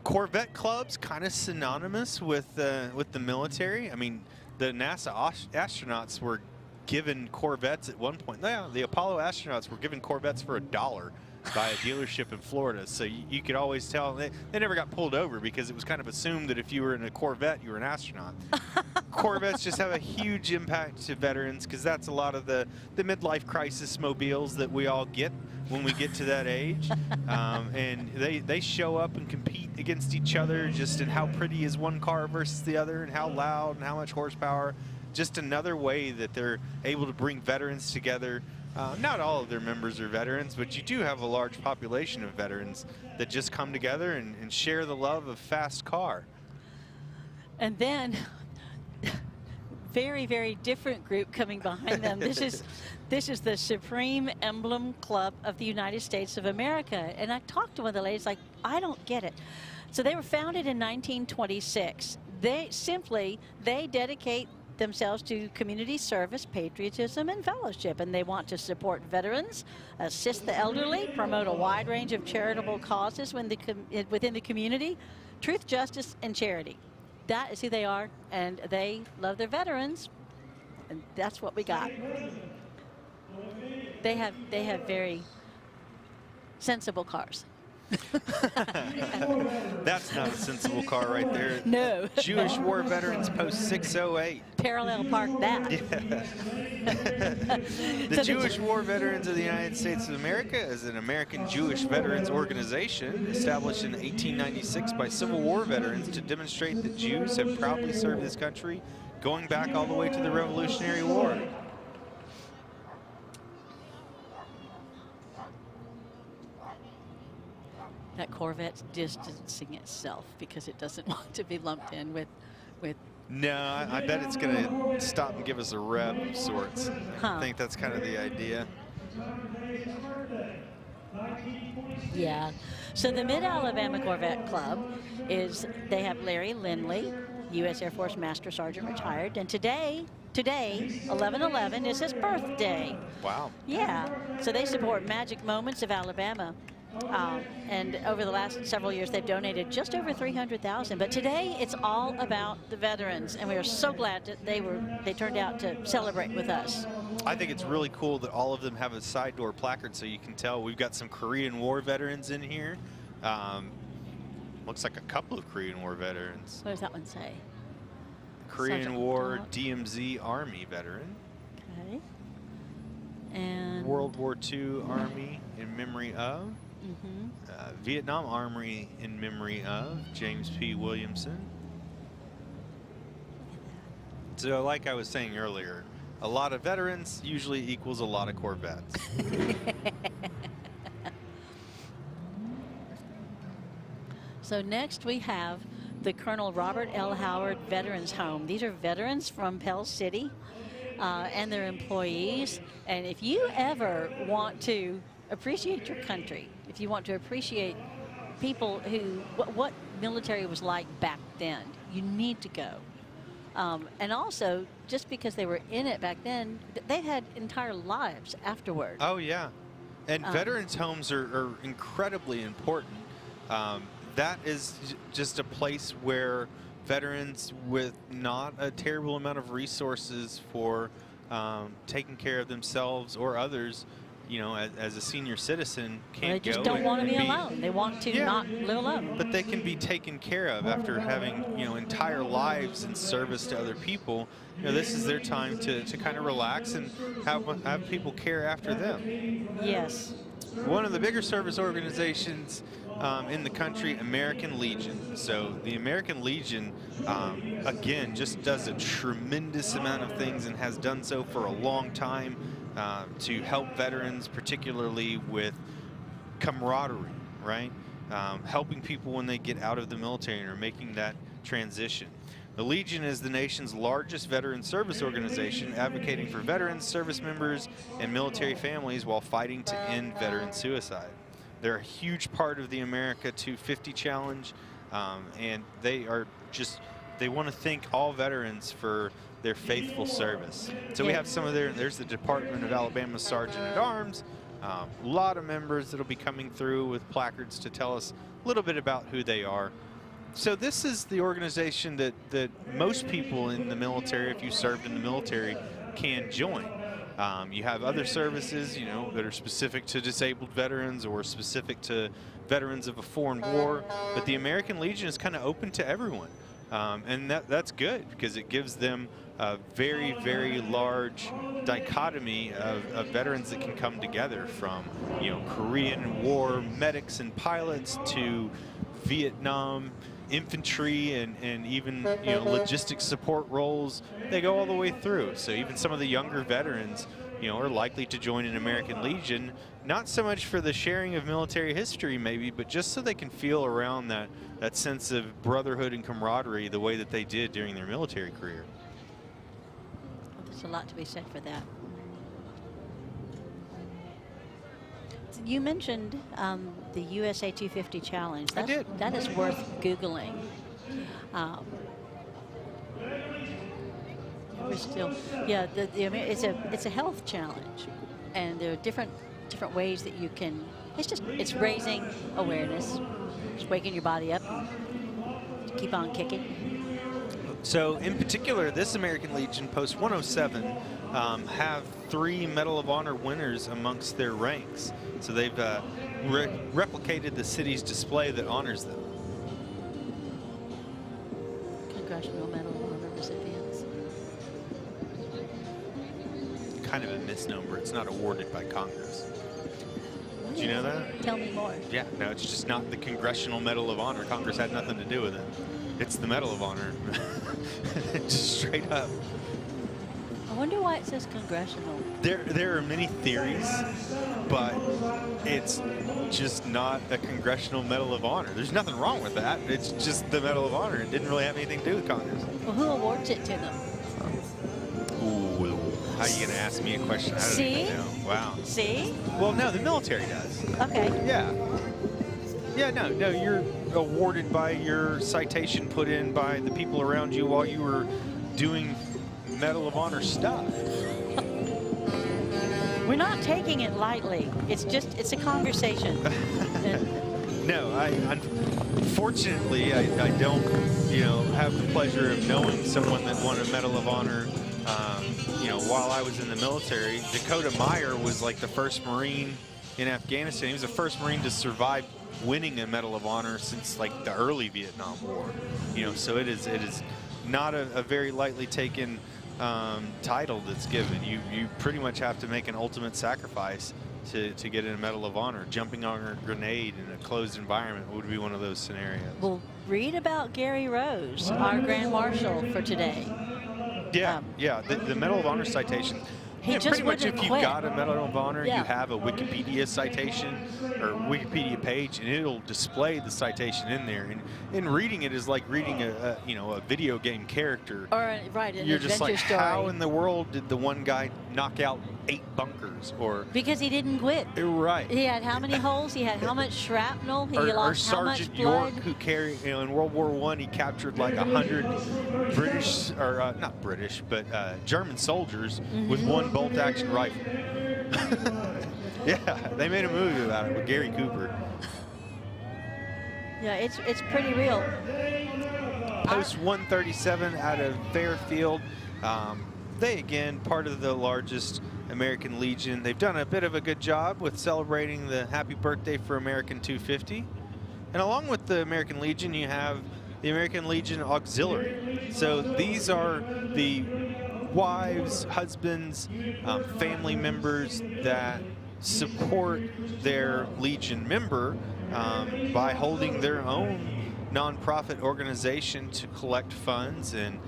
Corvette club's kind of synonymous with the military. I mean, the NASA astronauts were given Corvettes at one point. Yeah, the Apollo astronauts were given Corvettes for $1 by a dealership in Florida. So you could always tell they never got pulled over because it was kind of assumed that if you were in a Corvette, you were an astronaut. Corvettes just have a huge impact to veterans because that's a lot of the midlife crisis mobiles that we all get when we get to that age. And they show up and compete against each other just in how pretty is one car versus the other and how loud and how much horsepower. Just another way that they're able to bring veterans together. Not all of their members are veterans, but you do have a large population of veterans that just come together and share the love of fast car. And then, very, very different group coming behind them. This is the Supreme Emblem Club of the United States of America. And I talked to one of the ladies, like, I don't get it. So they were founded in 1926. They dedicate themselves to community service, patriotism, and fellowship, and they want to support veterans, assist the elderly, promote a wide range of charitable causes within the community, truth, justice, and charity. That is who they are, and they love their veterans, and that's what we got. They have very sensible cars. That's not a sensible car right there. No. Jewish War Veterans Post 608. Parallel park that. Yeah. The Jewish War Veterans of the United States of America is an American Jewish veterans organization established in 1896 by Civil War veterans to demonstrate that Jews have proudly served this country going back all the way to the Revolutionary War. That Corvette's distancing itself because it doesn't want to be lumped in with No, I bet it's going to stop and give us a rev of sorts. I think that's kind of the idea. Yeah. So the Mid-Alabama Corvette Club they have Larry Lindley, U.S. Air Force Master Sergeant retired, and today, 11/11, is his birthday. Wow. Yeah. So they support Magic Moments of Alabama. And over the last several years, they've donated just over $300,000. But today, it's all about the veterans, and we are so glad that they turned out to celebrate with us. I think it's really cool that all of them have a side door placard, so you can tell we've got some Korean War veterans in here. Looks like a couple of Korean War veterans. What does that one say? Korean Sergeant War Dog. DMZ Army veteran. Okay. And World War II Army in memory of. Vietnam Army in memory of James P. Williamson. So like I was saying earlier, a lot of veterans usually equals a lot of Corvettes. So next we have the Colonel Robert L. Howard Veterans Home. These are veterans from Pell City and their employees. And if you ever want to appreciate your country, if you want to appreciate people what military was like back then, you need to go. And also, just because they were in it back then, they had entire lives afterward. Oh, yeah. And veterans' homes are incredibly important. That is just a place where veterans with not a terrible amount of resources for taking care of themselves or others, you know, as a senior citizen, can't They just go don't and want to be alone. They want to not live alone. But they can be taken care of after having, you know, entire lives in service to other people. You know, this is their time to kind of relax and have people care after them. Yes. One of the bigger service organizations in the country, American Legion. So the American Legion, again, just does a tremendous amount of things and has done so for a long time to help veterans, particularly with camaraderie, right? Helping people when they get out of the military and are making that transition. The Legion is the nation's largest veteran service organization, advocating for veterans, service members, and military families while fighting to end veteran suicide. They're a huge part of the America 250 Challenge, and they want to thank all veterans for their faithful service. So we have some of there's the Department of Alabama Sergeant at Arms, a lot of members that'll be coming through with placards to tell us a little bit about who they are. So this is the organization that most people in the military, if you served in the military, can join. You have other services, you know, that are specific to disabled veterans or specific to veterans of a foreign war, but the American Legion is kind of open to everyone. And that's good because it gives them a very, very large dichotomy of veterans that can come together, from, you know, Korean War medics and pilots to Vietnam infantry and even, you know, logistics support roles. They go all the way through. So even some of the younger veterans, you know, are likely to join an American Legion, not so much for the sharing of military history maybe, but just so they can feel around that sense of brotherhood and camaraderie the way that they did during their military career. There's a lot to be said for that. You mentioned the USA 250 Challenge. I did. That is worth Googling. We're still, yeah. It's a health challenge, and there are different ways that you can. It's raising awareness, just waking your body up to keep on kicking. So in particular, this American Legion Post 107 have 3 Medal of Honor winners amongst their ranks. So they've replicated the city's display that honors them. Congressional Medal of Honor recipients. Kind of a misnomer. It's not awarded by Congress. Did you know that? Tell me more. Yeah, no, it's just not the Congressional Medal of Honor. Congress had nothing to do with it. It's the Medal of Honor. Just straight up. I wonder why it says congressional. There are many theories, but it's just not a Congressional Medal of Honor. There's nothing wrong with that. It's just the Medal of Honor. It didn't really have anything to do with Congress. Well, who awards it to them? Ooh, how are you going to ask me a question? I don't even know. Wow. See? Well, no, the military does. Okay. Yeah. Yeah, no, you're awarded by your citation put in by the people around you while you were doing Medal of Honor stuff. We're not taking it lightly. It's a conversation. No, unfortunately, I don't, you know, have the pleasure of knowing someone that won a Medal of Honor, you know, while I was in the military. Dakota Meyer was like the first Marine in Afghanistan. He was the first Marine to survive winning a Medal of Honor since like the early Vietnam War. You know, so it is not a very lightly taken title that's given. You pretty much have to make an ultimate sacrifice to get a Medal of Honor. Jumping on a grenade in a closed environment would be one of those scenarios. Well, read about Gary Rose, our Grand Marshal for today. Yeah, yeah, the Medal of Honor citation. Yeah, pretty much if you've got a Medal of Honor, you have a Wikipedia citation or Wikipedia page, and it'll display the citation in there. And reading it is like reading a video game character. Or right, an You're just like, adventure story. how in the world did the one guy knock out 8 bunkers, or Because he didn't quit. right. He had how many holes? He had how much shrapnel? He Or lost how much Sergeant blood? York, who carried, in World War I, he captured like 100 British, or not British, but German soldiers with one bolt-action rifle. Yeah, they made a movie about it with Gary Cooper. Yeah, it's pretty real. Post 137 out of Fairfield. They, again, part of the largest American Legion. They've done a bit of a good job with celebrating the Happy Birthday for American 250. And along with the American Legion, you have the American Legion Auxiliary. So these are the wives, husbands, family members that support their Legion member by holding their own nonprofit organization to collect funds and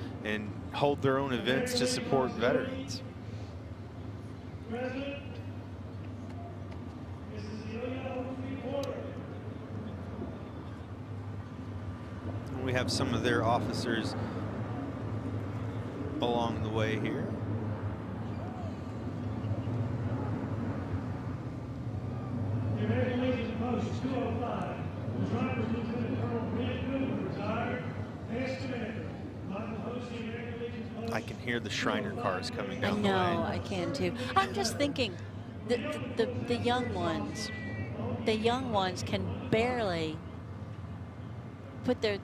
hold their own events to support veterans. We have some of their officers along the way here. The American Legion Post 205. The driver's Lieutenant Colonel Brent Goodwin, retired, past commander. Michael Host, the American Legion Post. I can hear the Shriner cars coming I down the way. know, I can too. I'm just thinking, the young ones can barely put their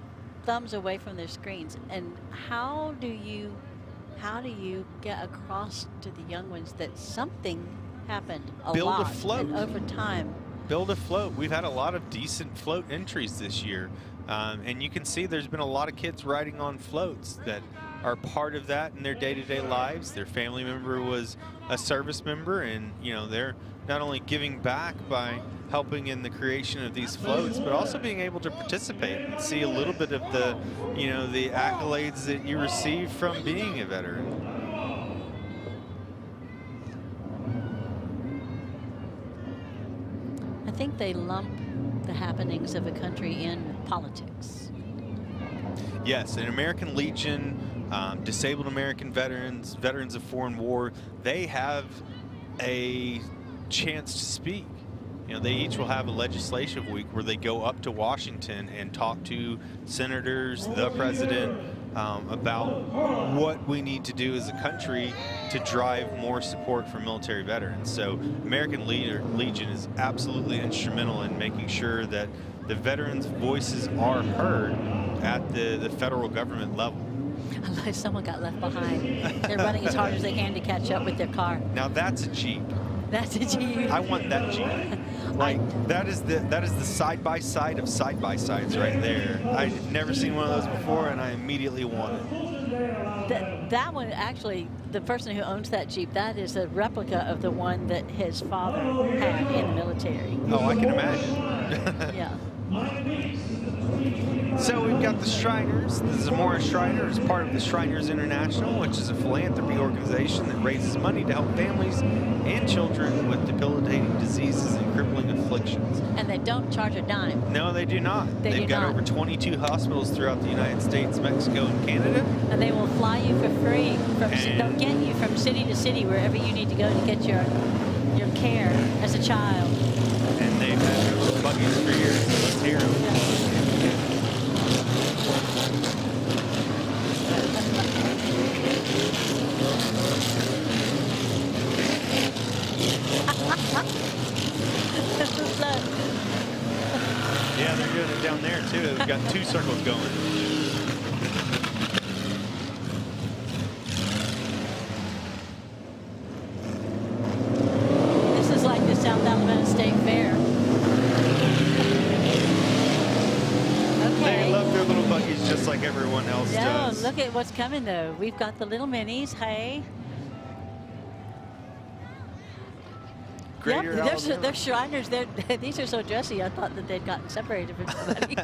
thumbs away from their screens. And how do you get across to the young ones that something happened Build a float. and over time? Build a float. We've had a lot of decent float entries this year. And you can see there's been a lot of kids riding on floats that are part of that in their day-to-day lives. Their family member was a service member, and they're not only giving back by helping in the creation of these floats, but also being able to participate and see a little bit of the, the accolades that you receive from being a veteran. I think they lump the happenings of a country in politics. Yes, an American Legion, disabled American veterans, veterans of foreign war, they have a chance to speak. They each will have a legislative week where they go up to Washington and talk to senators, the president, about what we need to do as a country to drive more support for military veterans. So American Legion is absolutely instrumental in making sure that the veterans' voices are heard at the federal government level. Someone got left behind. They're running as hard as they can to catch up with their car. Now that's a Jeep. That's a Jeep. I want that Jeep. Like that is the side-by-side of side-by-sides right there. I've never seen one of those before, and I immediately want it. That one, actually, the person who owns that Jeep, that is a replica of the one that his father had in the military. Oh, I can imagine. Yeah. So we've got the Shriners. The Zamora Shriner is part of the Shriners International, which is a philanthropy organization that raises money to help families and children with debilitating diseases and crippling afflictions. And they don't charge a dime. No, they do not. They've got over 22 hospitals throughout the United States, Mexico, and Canada. And they will fly you for free. They'll get you from city to city, wherever you need to go to get your care as a child. And they've had their little buggies for years, so let's hear them. Yeah. Yeah, they're doing it down there too. We've got 2 circles going. This is like the South Alabama State Fair. Okay. They love their little buggies just like everyone else does. Look at what's coming though. We've got the little minis. Hey. Greater Yep, Alabama. they're Shriners. These are so dressy. I thought that they'd gotten separated from somebody.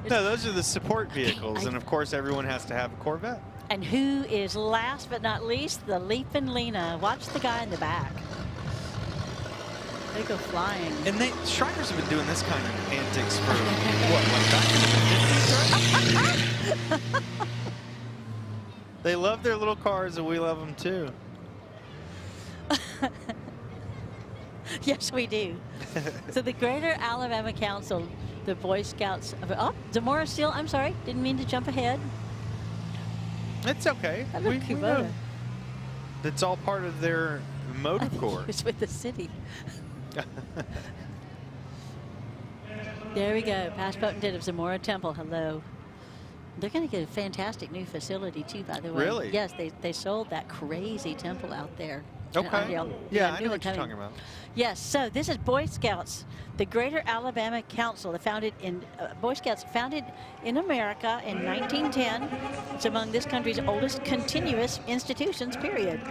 No, those are the support vehicles, and of course everyone has to have a Corvette. And who is last but not least? The Leapin' Lena. Watch the guy in the back. They go flying. And Shriners have been doing this kind of antics for what, like back in the 50s, right? They love their little cars, and we love them too. Yes, we do. So the Greater Alabama Council, the Boy Scouts of, oh, Zamora Seal, I'm sorry, didn't mean to jump ahead. It's okay. I love We Kubota. know. It's all part of their motor corps. It's with the city. There we go. Past Potentate of Zamora Temple. Hello. They're going to get a fantastic new facility too, by the way. Really? Yes, they sold that crazy temple out there. Okay. Yeah, I know new what one you're coming. talking about. Yes, so this is Boy Scouts, the Greater Alabama Council, founded in Boy Scouts founded in America in 1910. It's among this country's oldest continuous institutions, period.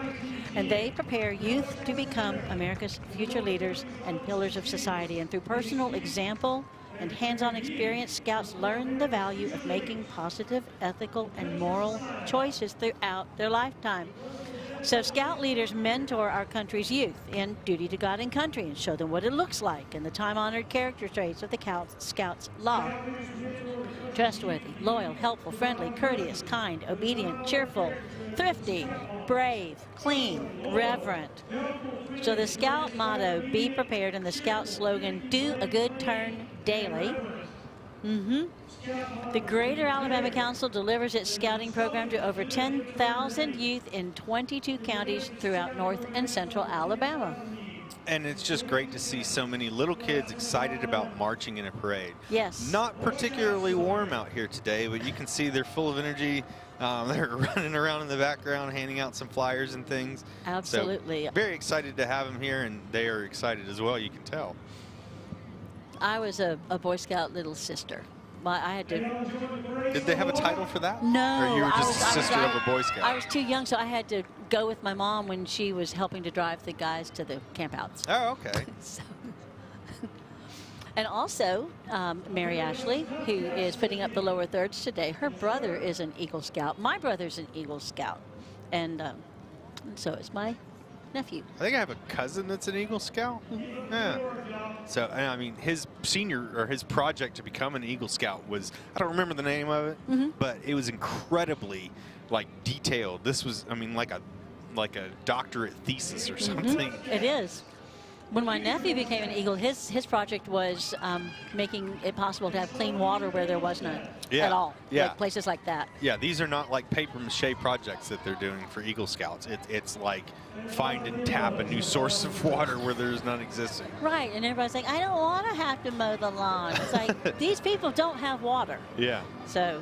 And they prepare youth to become America's future leaders and pillars of society. And through personal example and hands-on experience, Scouts learn the value of making positive, ethical, and moral choices throughout their lifetime. So Scout leaders mentor our country's youth in duty to God and country and show them what it looks like and the time-honored character traits of the Scouts' law. Trustworthy, loyal, helpful, friendly, courteous, kind, obedient, cheerful, thrifty, brave, clean, reverent. So the Scout motto, be prepared, and the Scout slogan, do a good turn daily. The Greater Alabama Council delivers its scouting program to over 10,000 youth in 22 counties throughout North and Central Alabama. And it's just great to see so many little kids excited about marching in a parade. Yes. Not particularly warm out here today, but you can see they're full of energy. They're running around in the background, handing out some flyers and things. Absolutely. So, very excited to have them here, and they are excited as well, you can tell. I was a Boy Scout little sister. I had to. Did they have a title for that? No. Or you were just a sister of a Boy I Scout? was too young, so I had to go with my mom when she was helping to drive the guys to the campouts. Oh, okay. So, and also, Mary Ashley, who is putting up the lower thirds today, her brother is an Eagle Scout. My brother's an Eagle Scout. And so is my nephew. I think I have a cousin that's an Eagle Scout. Yeah. So, I mean, his project to become an Eagle Scout was, I don't remember the name of it, but it was incredibly, like, detailed. This was, I mean, like a doctorate thesis or something. It is. When my nephew became an Eagle, his project was making it possible to have clean water where there was none at all. Yeah. Like places like that. Yeah, these are not like paper mache projects that they're doing for Eagle Scouts. It's like find and tap a new source of water where there's none existing. Right, and everybody's like, I don't want to have to mow the lawn. It's like, these people don't have water. Yeah. So,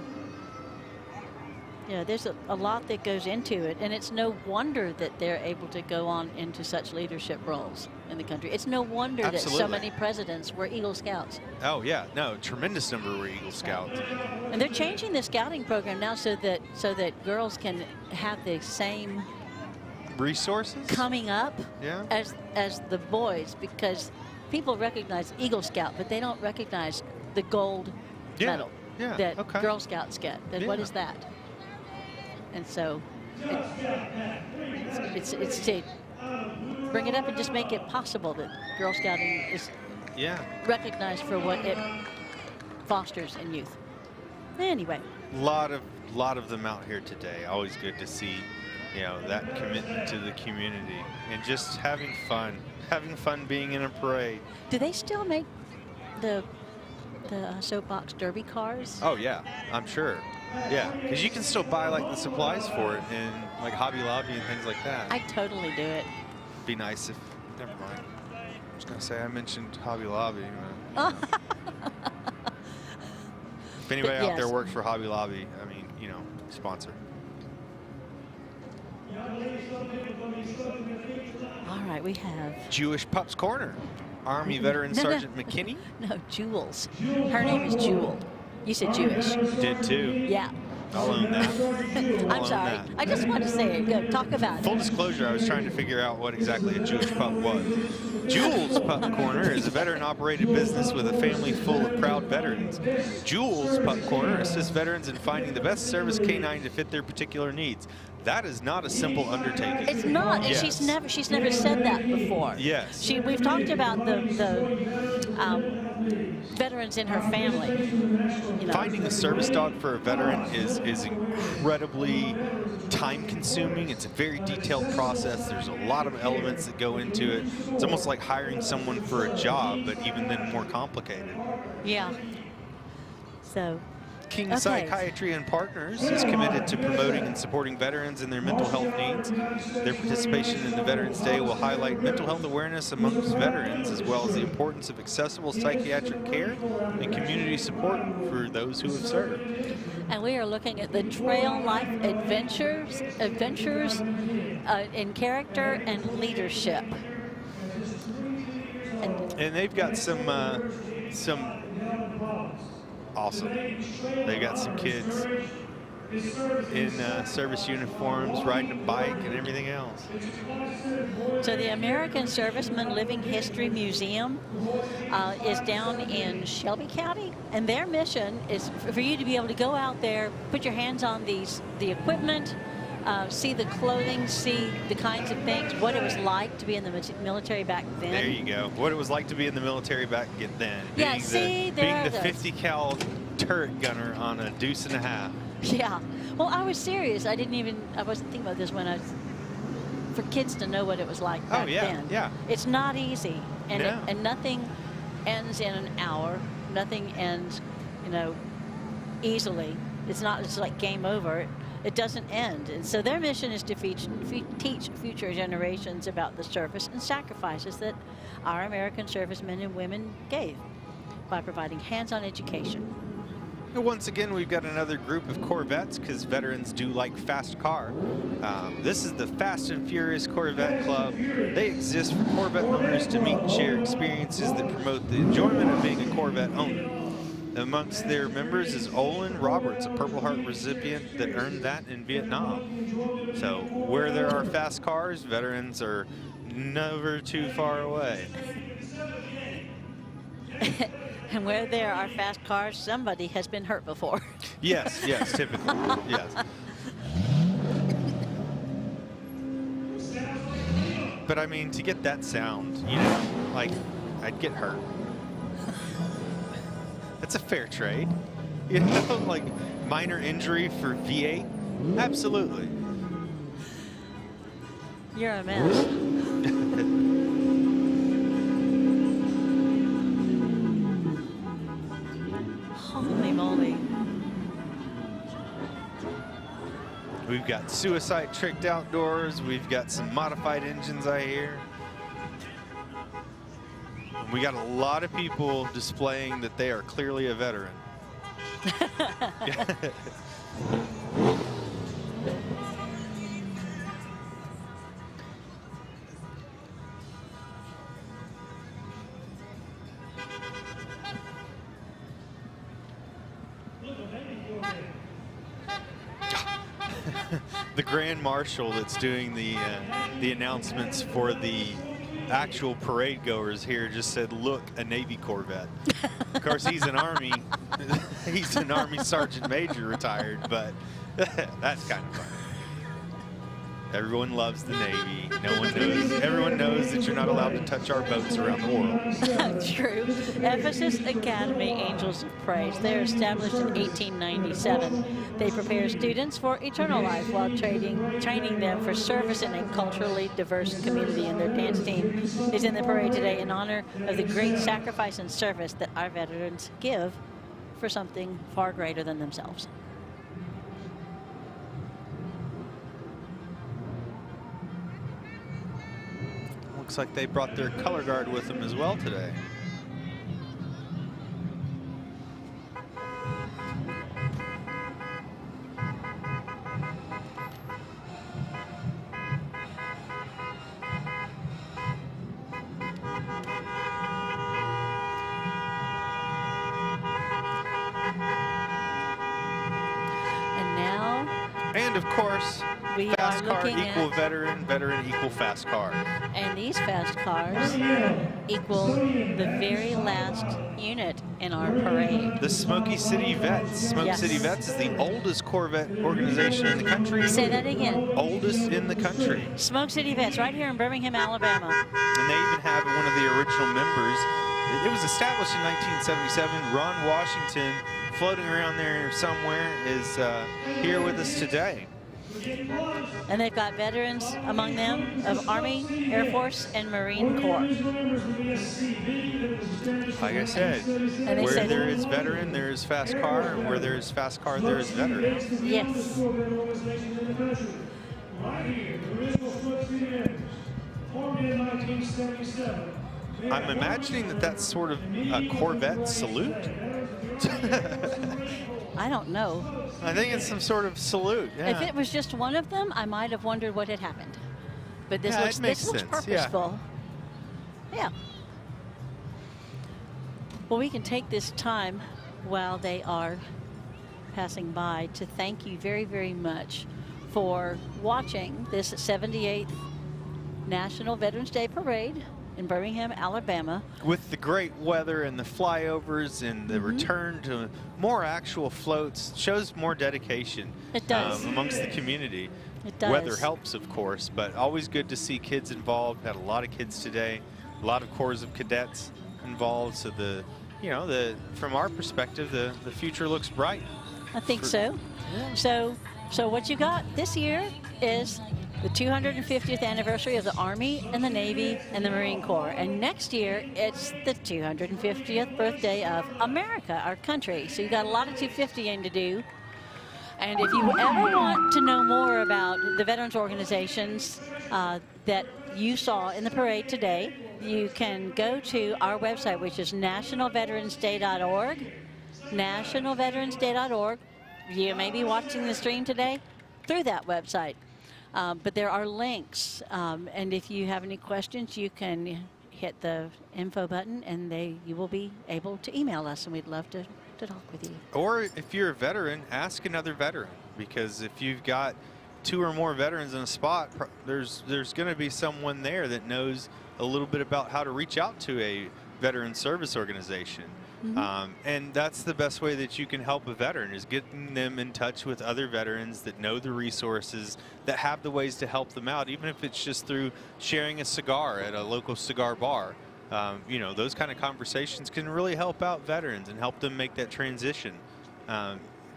yeah, there's a lot that goes into it, and it's no wonder that they're able to go on into such leadership roles in the country. It's no wonder that so many presidents were Eagle Scouts. Oh, yeah. No, tremendous number were Eagle Scouts. And they're changing the scouting program now so that girls can have the same resources coming up as the boys, because people recognize Eagle Scout, but they don't recognize the gold medal that Girl Scouts get. What is that? And so it's to bring it up and just make it possible that Girl Scouting is recognized for what it fosters in youth. Anyway. Lot of them out here today. Always good to see, you know, that commitment to the community and just having fun being in a parade. Do they still make the soapbox derby cars? Oh yeah, I'm sure. Yeah, because you can still buy like the supplies for it in like Hobby Lobby and things like that. I totally do it. Be nice if, never mind. I was gonna say I mentioned Hobby Lobby. But if anybody out there works for Hobby Lobby, I mean, you know, sponsor. All right, we have Jewish Pups Corner. Army veteran Sergeant McKinney? No, Jules. Her name is Jewel. You said Jewish. Did too. Yeah. I'll own that. I'm sorry. I just wanted to say it. Go, talk about it. Full disclosure, I was trying to figure out what exactly a Jewish pup was. Jules Pup Corner is a veteran-operated business with a family full of proud veterans. Jules Pup Corner assists veterans in finding the best service canine to fit their particular needs. That is not a simple undertaking. It's not, and she's never said that before. Yes. We've talked about the veterans in her family. You know. Finding a service dog for a veteran is incredibly time-consuming. It's a very detailed process. There's a lot of elements that go into it. It's almost like hiring someone for a job, but even then more complicated. Yeah. So. King Okay. Psychiatry and Partners is committed to promoting and supporting veterans and their mental health needs. Their participation in the Veterans Day will highlight mental health awareness amongst veterans, as well as the importance of accessible psychiatric care and community support for those who have served. And we are looking at the trail life adventures in character and leadership. And they've got some awesome. They got some kids in service uniforms, riding a bike and everything else. So the American Servicemen Living History Museum is down in Shelby County, and their mission is for you to be able to go out there, put your hands on the equipment, see the clothing, see the kinds of things, what it was like to be in the military back then. There you go. What it was like to be in the military back then. Yeah, being the 50 cal turret gunner on a deuce and a half. Yeah. Well, I was serious. I wasn't thinking about this when for kids to know what it was like back then. Yeah. It's not easy. And, No. and nothing ends in an hour. Nothing ends, easily. It's not just like game over. It doesn't end. And so their mission is to teach future generations about the service and sacrifices that our American servicemen and women gave by providing hands-on education. Once again, we've got another group of Corvettes because veterans do like fast car. This is the Fast and Furious Corvette Club. They exist for Corvette owners to meet and share experiences that promote the enjoyment of being a Corvette owner. Amongst their members is Olin Roberts, a Purple Heart recipient that earned that in Vietnam. So where there are fast cars, veterans are never too far away. And where there are fast cars, somebody has been hurt before. Yes, typically, yes. But I mean, to get that sound, like, I'd get hurt. That's a fair trade. Like minor injury for V8? Absolutely. You're a mess. Holy moly. We've got suicide tricked outdoors. We've got some modified engines, I hear. We got a lot of people displaying that they are clearly a veteran. The Grand Marshal that's doing the announcements for the actual parade goers here just said, "Look, a Navy Corvette." Of course, he's an Army Sergeant Major retired, but that's kind of funny. Everyone loves the Navy. Everyone knows that you're not allowed to touch our boats around the world. True. Ephesus Academy Angels of Praise. They're established in 1897. They prepare students for eternal life while training them for service in a culturally diverse community. And their dance team is in the parade today in honor of the great sacrifice and service that our veterans give for something far greater than themselves. Looks like they brought their color guard with them as well today. And of course, fast car equal veteran, veteran equal fast car. And these fast cars equal the very last unit in our parade. The Smoky City Vets. Smoky City Vets is the oldest Corvette organization in the country. Say that again. Oldest in the country. Smoke City Vets, right here in Birmingham, Alabama. And they even have one of the original members. It was established in 1977. Ron Washington, floating around there somewhere, is here with us today. And they've got veterans among them of Army, Air Force, and Marine Corps. Like I said, where there is veteran, there is fast car, and where there is fast car, there is veteran. Yes. I'm imagining that that's sort of a Corvette salute. I don't know. I think it's some sort of salute. Yeah. If it was just one of them, I might have wondered what had happened. But this Yeah, looks it makes this looks sense, yeah. purposeful. Yeah. Well, we can take this time while they are passing by to thank you very, very much for watching this 78th National Veterans Day Parade in Birmingham, Alabama. With the great weather and the flyovers and the return to more actual floats, shows more dedication. It does. Amongst the community. It does. Weather helps, of course, but always good to see kids involved. Had a lot of kids today, a lot of corps of cadets involved. So from our perspective, the future looks bright. I think so. So what you got this year is the 250th anniversary of the Army and the Navy and the Marine Corps. And next year, it's the 250th birthday of America, our country. So you got a lot of 250ing to do. And if you ever want to know more about the veterans organizations that you saw in the parade today, you can go to our website, which is nationalveteransday.org. Nationalveteransday.org. You may be watching the stream today through that website. But there are links, and if you have any questions, you can hit the info button, and you will be able to email us, and we'd love to talk with you. Or if you're a veteran, ask another veteran, because if you've got 2 or more veterans in a spot, there's going to be someone there that knows a little bit about how to reach out to a veteran service organization. And that's the best way that you can help a veteran, is getting them in touch with other veterans that know the resources, that have the ways to help them out, even if it's just through sharing a cigar at a local cigar bar. Those kind of conversations can really help out veterans and help them make that transition.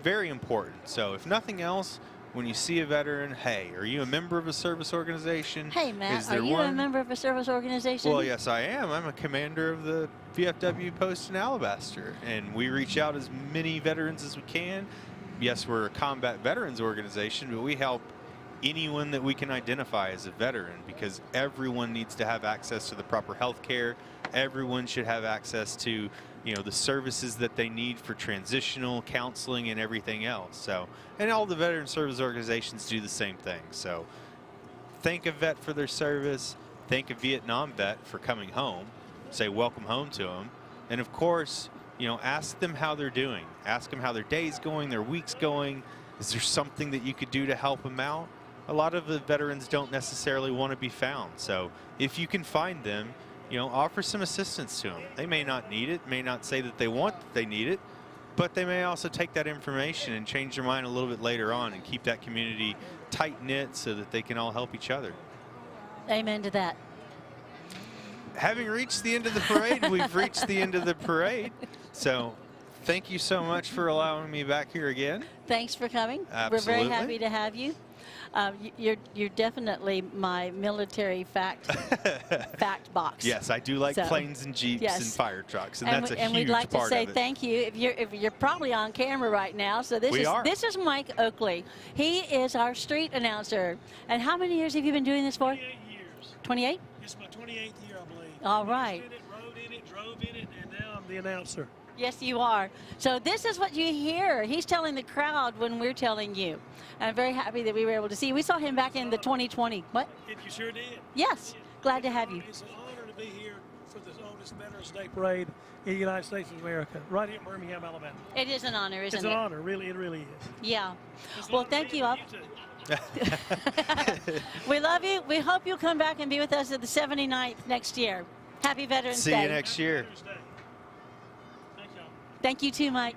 Very important. So if nothing else, when you see a veteran, hey, are you a member of a service organization? Hey, Matt, Is there are you one? a member of a service organization? Well, yes, I am. I'm a commander of the VFW post in Alabaster, and we reach out as many veterans as we can. Yes, we're a combat veterans organization, but we help anyone that we can identify as a veteran, because everyone needs to have access to the proper health care. Everyone should have access to the services that they need for transitional counseling and everything else. So, and all the veteran service organizations do the same thing. So thank a vet for their service, thank a Vietnam vet for coming home, say welcome home to them, and of course, ask them how they're doing. Ask them how their day's going, their week's going. Is there something that you could do to help them out? A lot of the veterans don't necessarily want to be found. So if you can find them, offer some assistance to them. They may not need it, may not say that they need it, but they may also take that information and change their mind a little bit later on and keep that community tight-knit so that they can all help each other. Amen to that. Having reached the end of the parade, we've reached the end of the parade. So thank you so much for allowing me back here again. Thanks for coming. Absolutely. We're very happy to have you. You're definitely my military fact box. Yes, I do like planes and jeeps and fire trucks, and that's a huge part of it. And we'd like to say thank you. If you're probably on camera right now, so this is Mike Oakley. He is our street announcer. And how many years have you been doing this for? 28 years. 28? It's my 28th year, I believe. All right. Rode in it, drove in it, and now I'm the announcer. Yes, you are. So this is what you hear. He's telling the crowd when we're telling you. I'm very happy that we were able to see. We saw him back in the 2020. What? You sure did? Yes. Glad to have you. It's an honor to be here for the oldest Veterans Day Parade in the United States of America, right here in Birmingham, Alabama. It is an honor, isn't it? It's an honor. Really, it really is. Yeah. Well, thank you all. We love you. We hope you'll come back and be with us at the 79th next year. Happy Veterans Day. See you next year. Thank you too, Mike.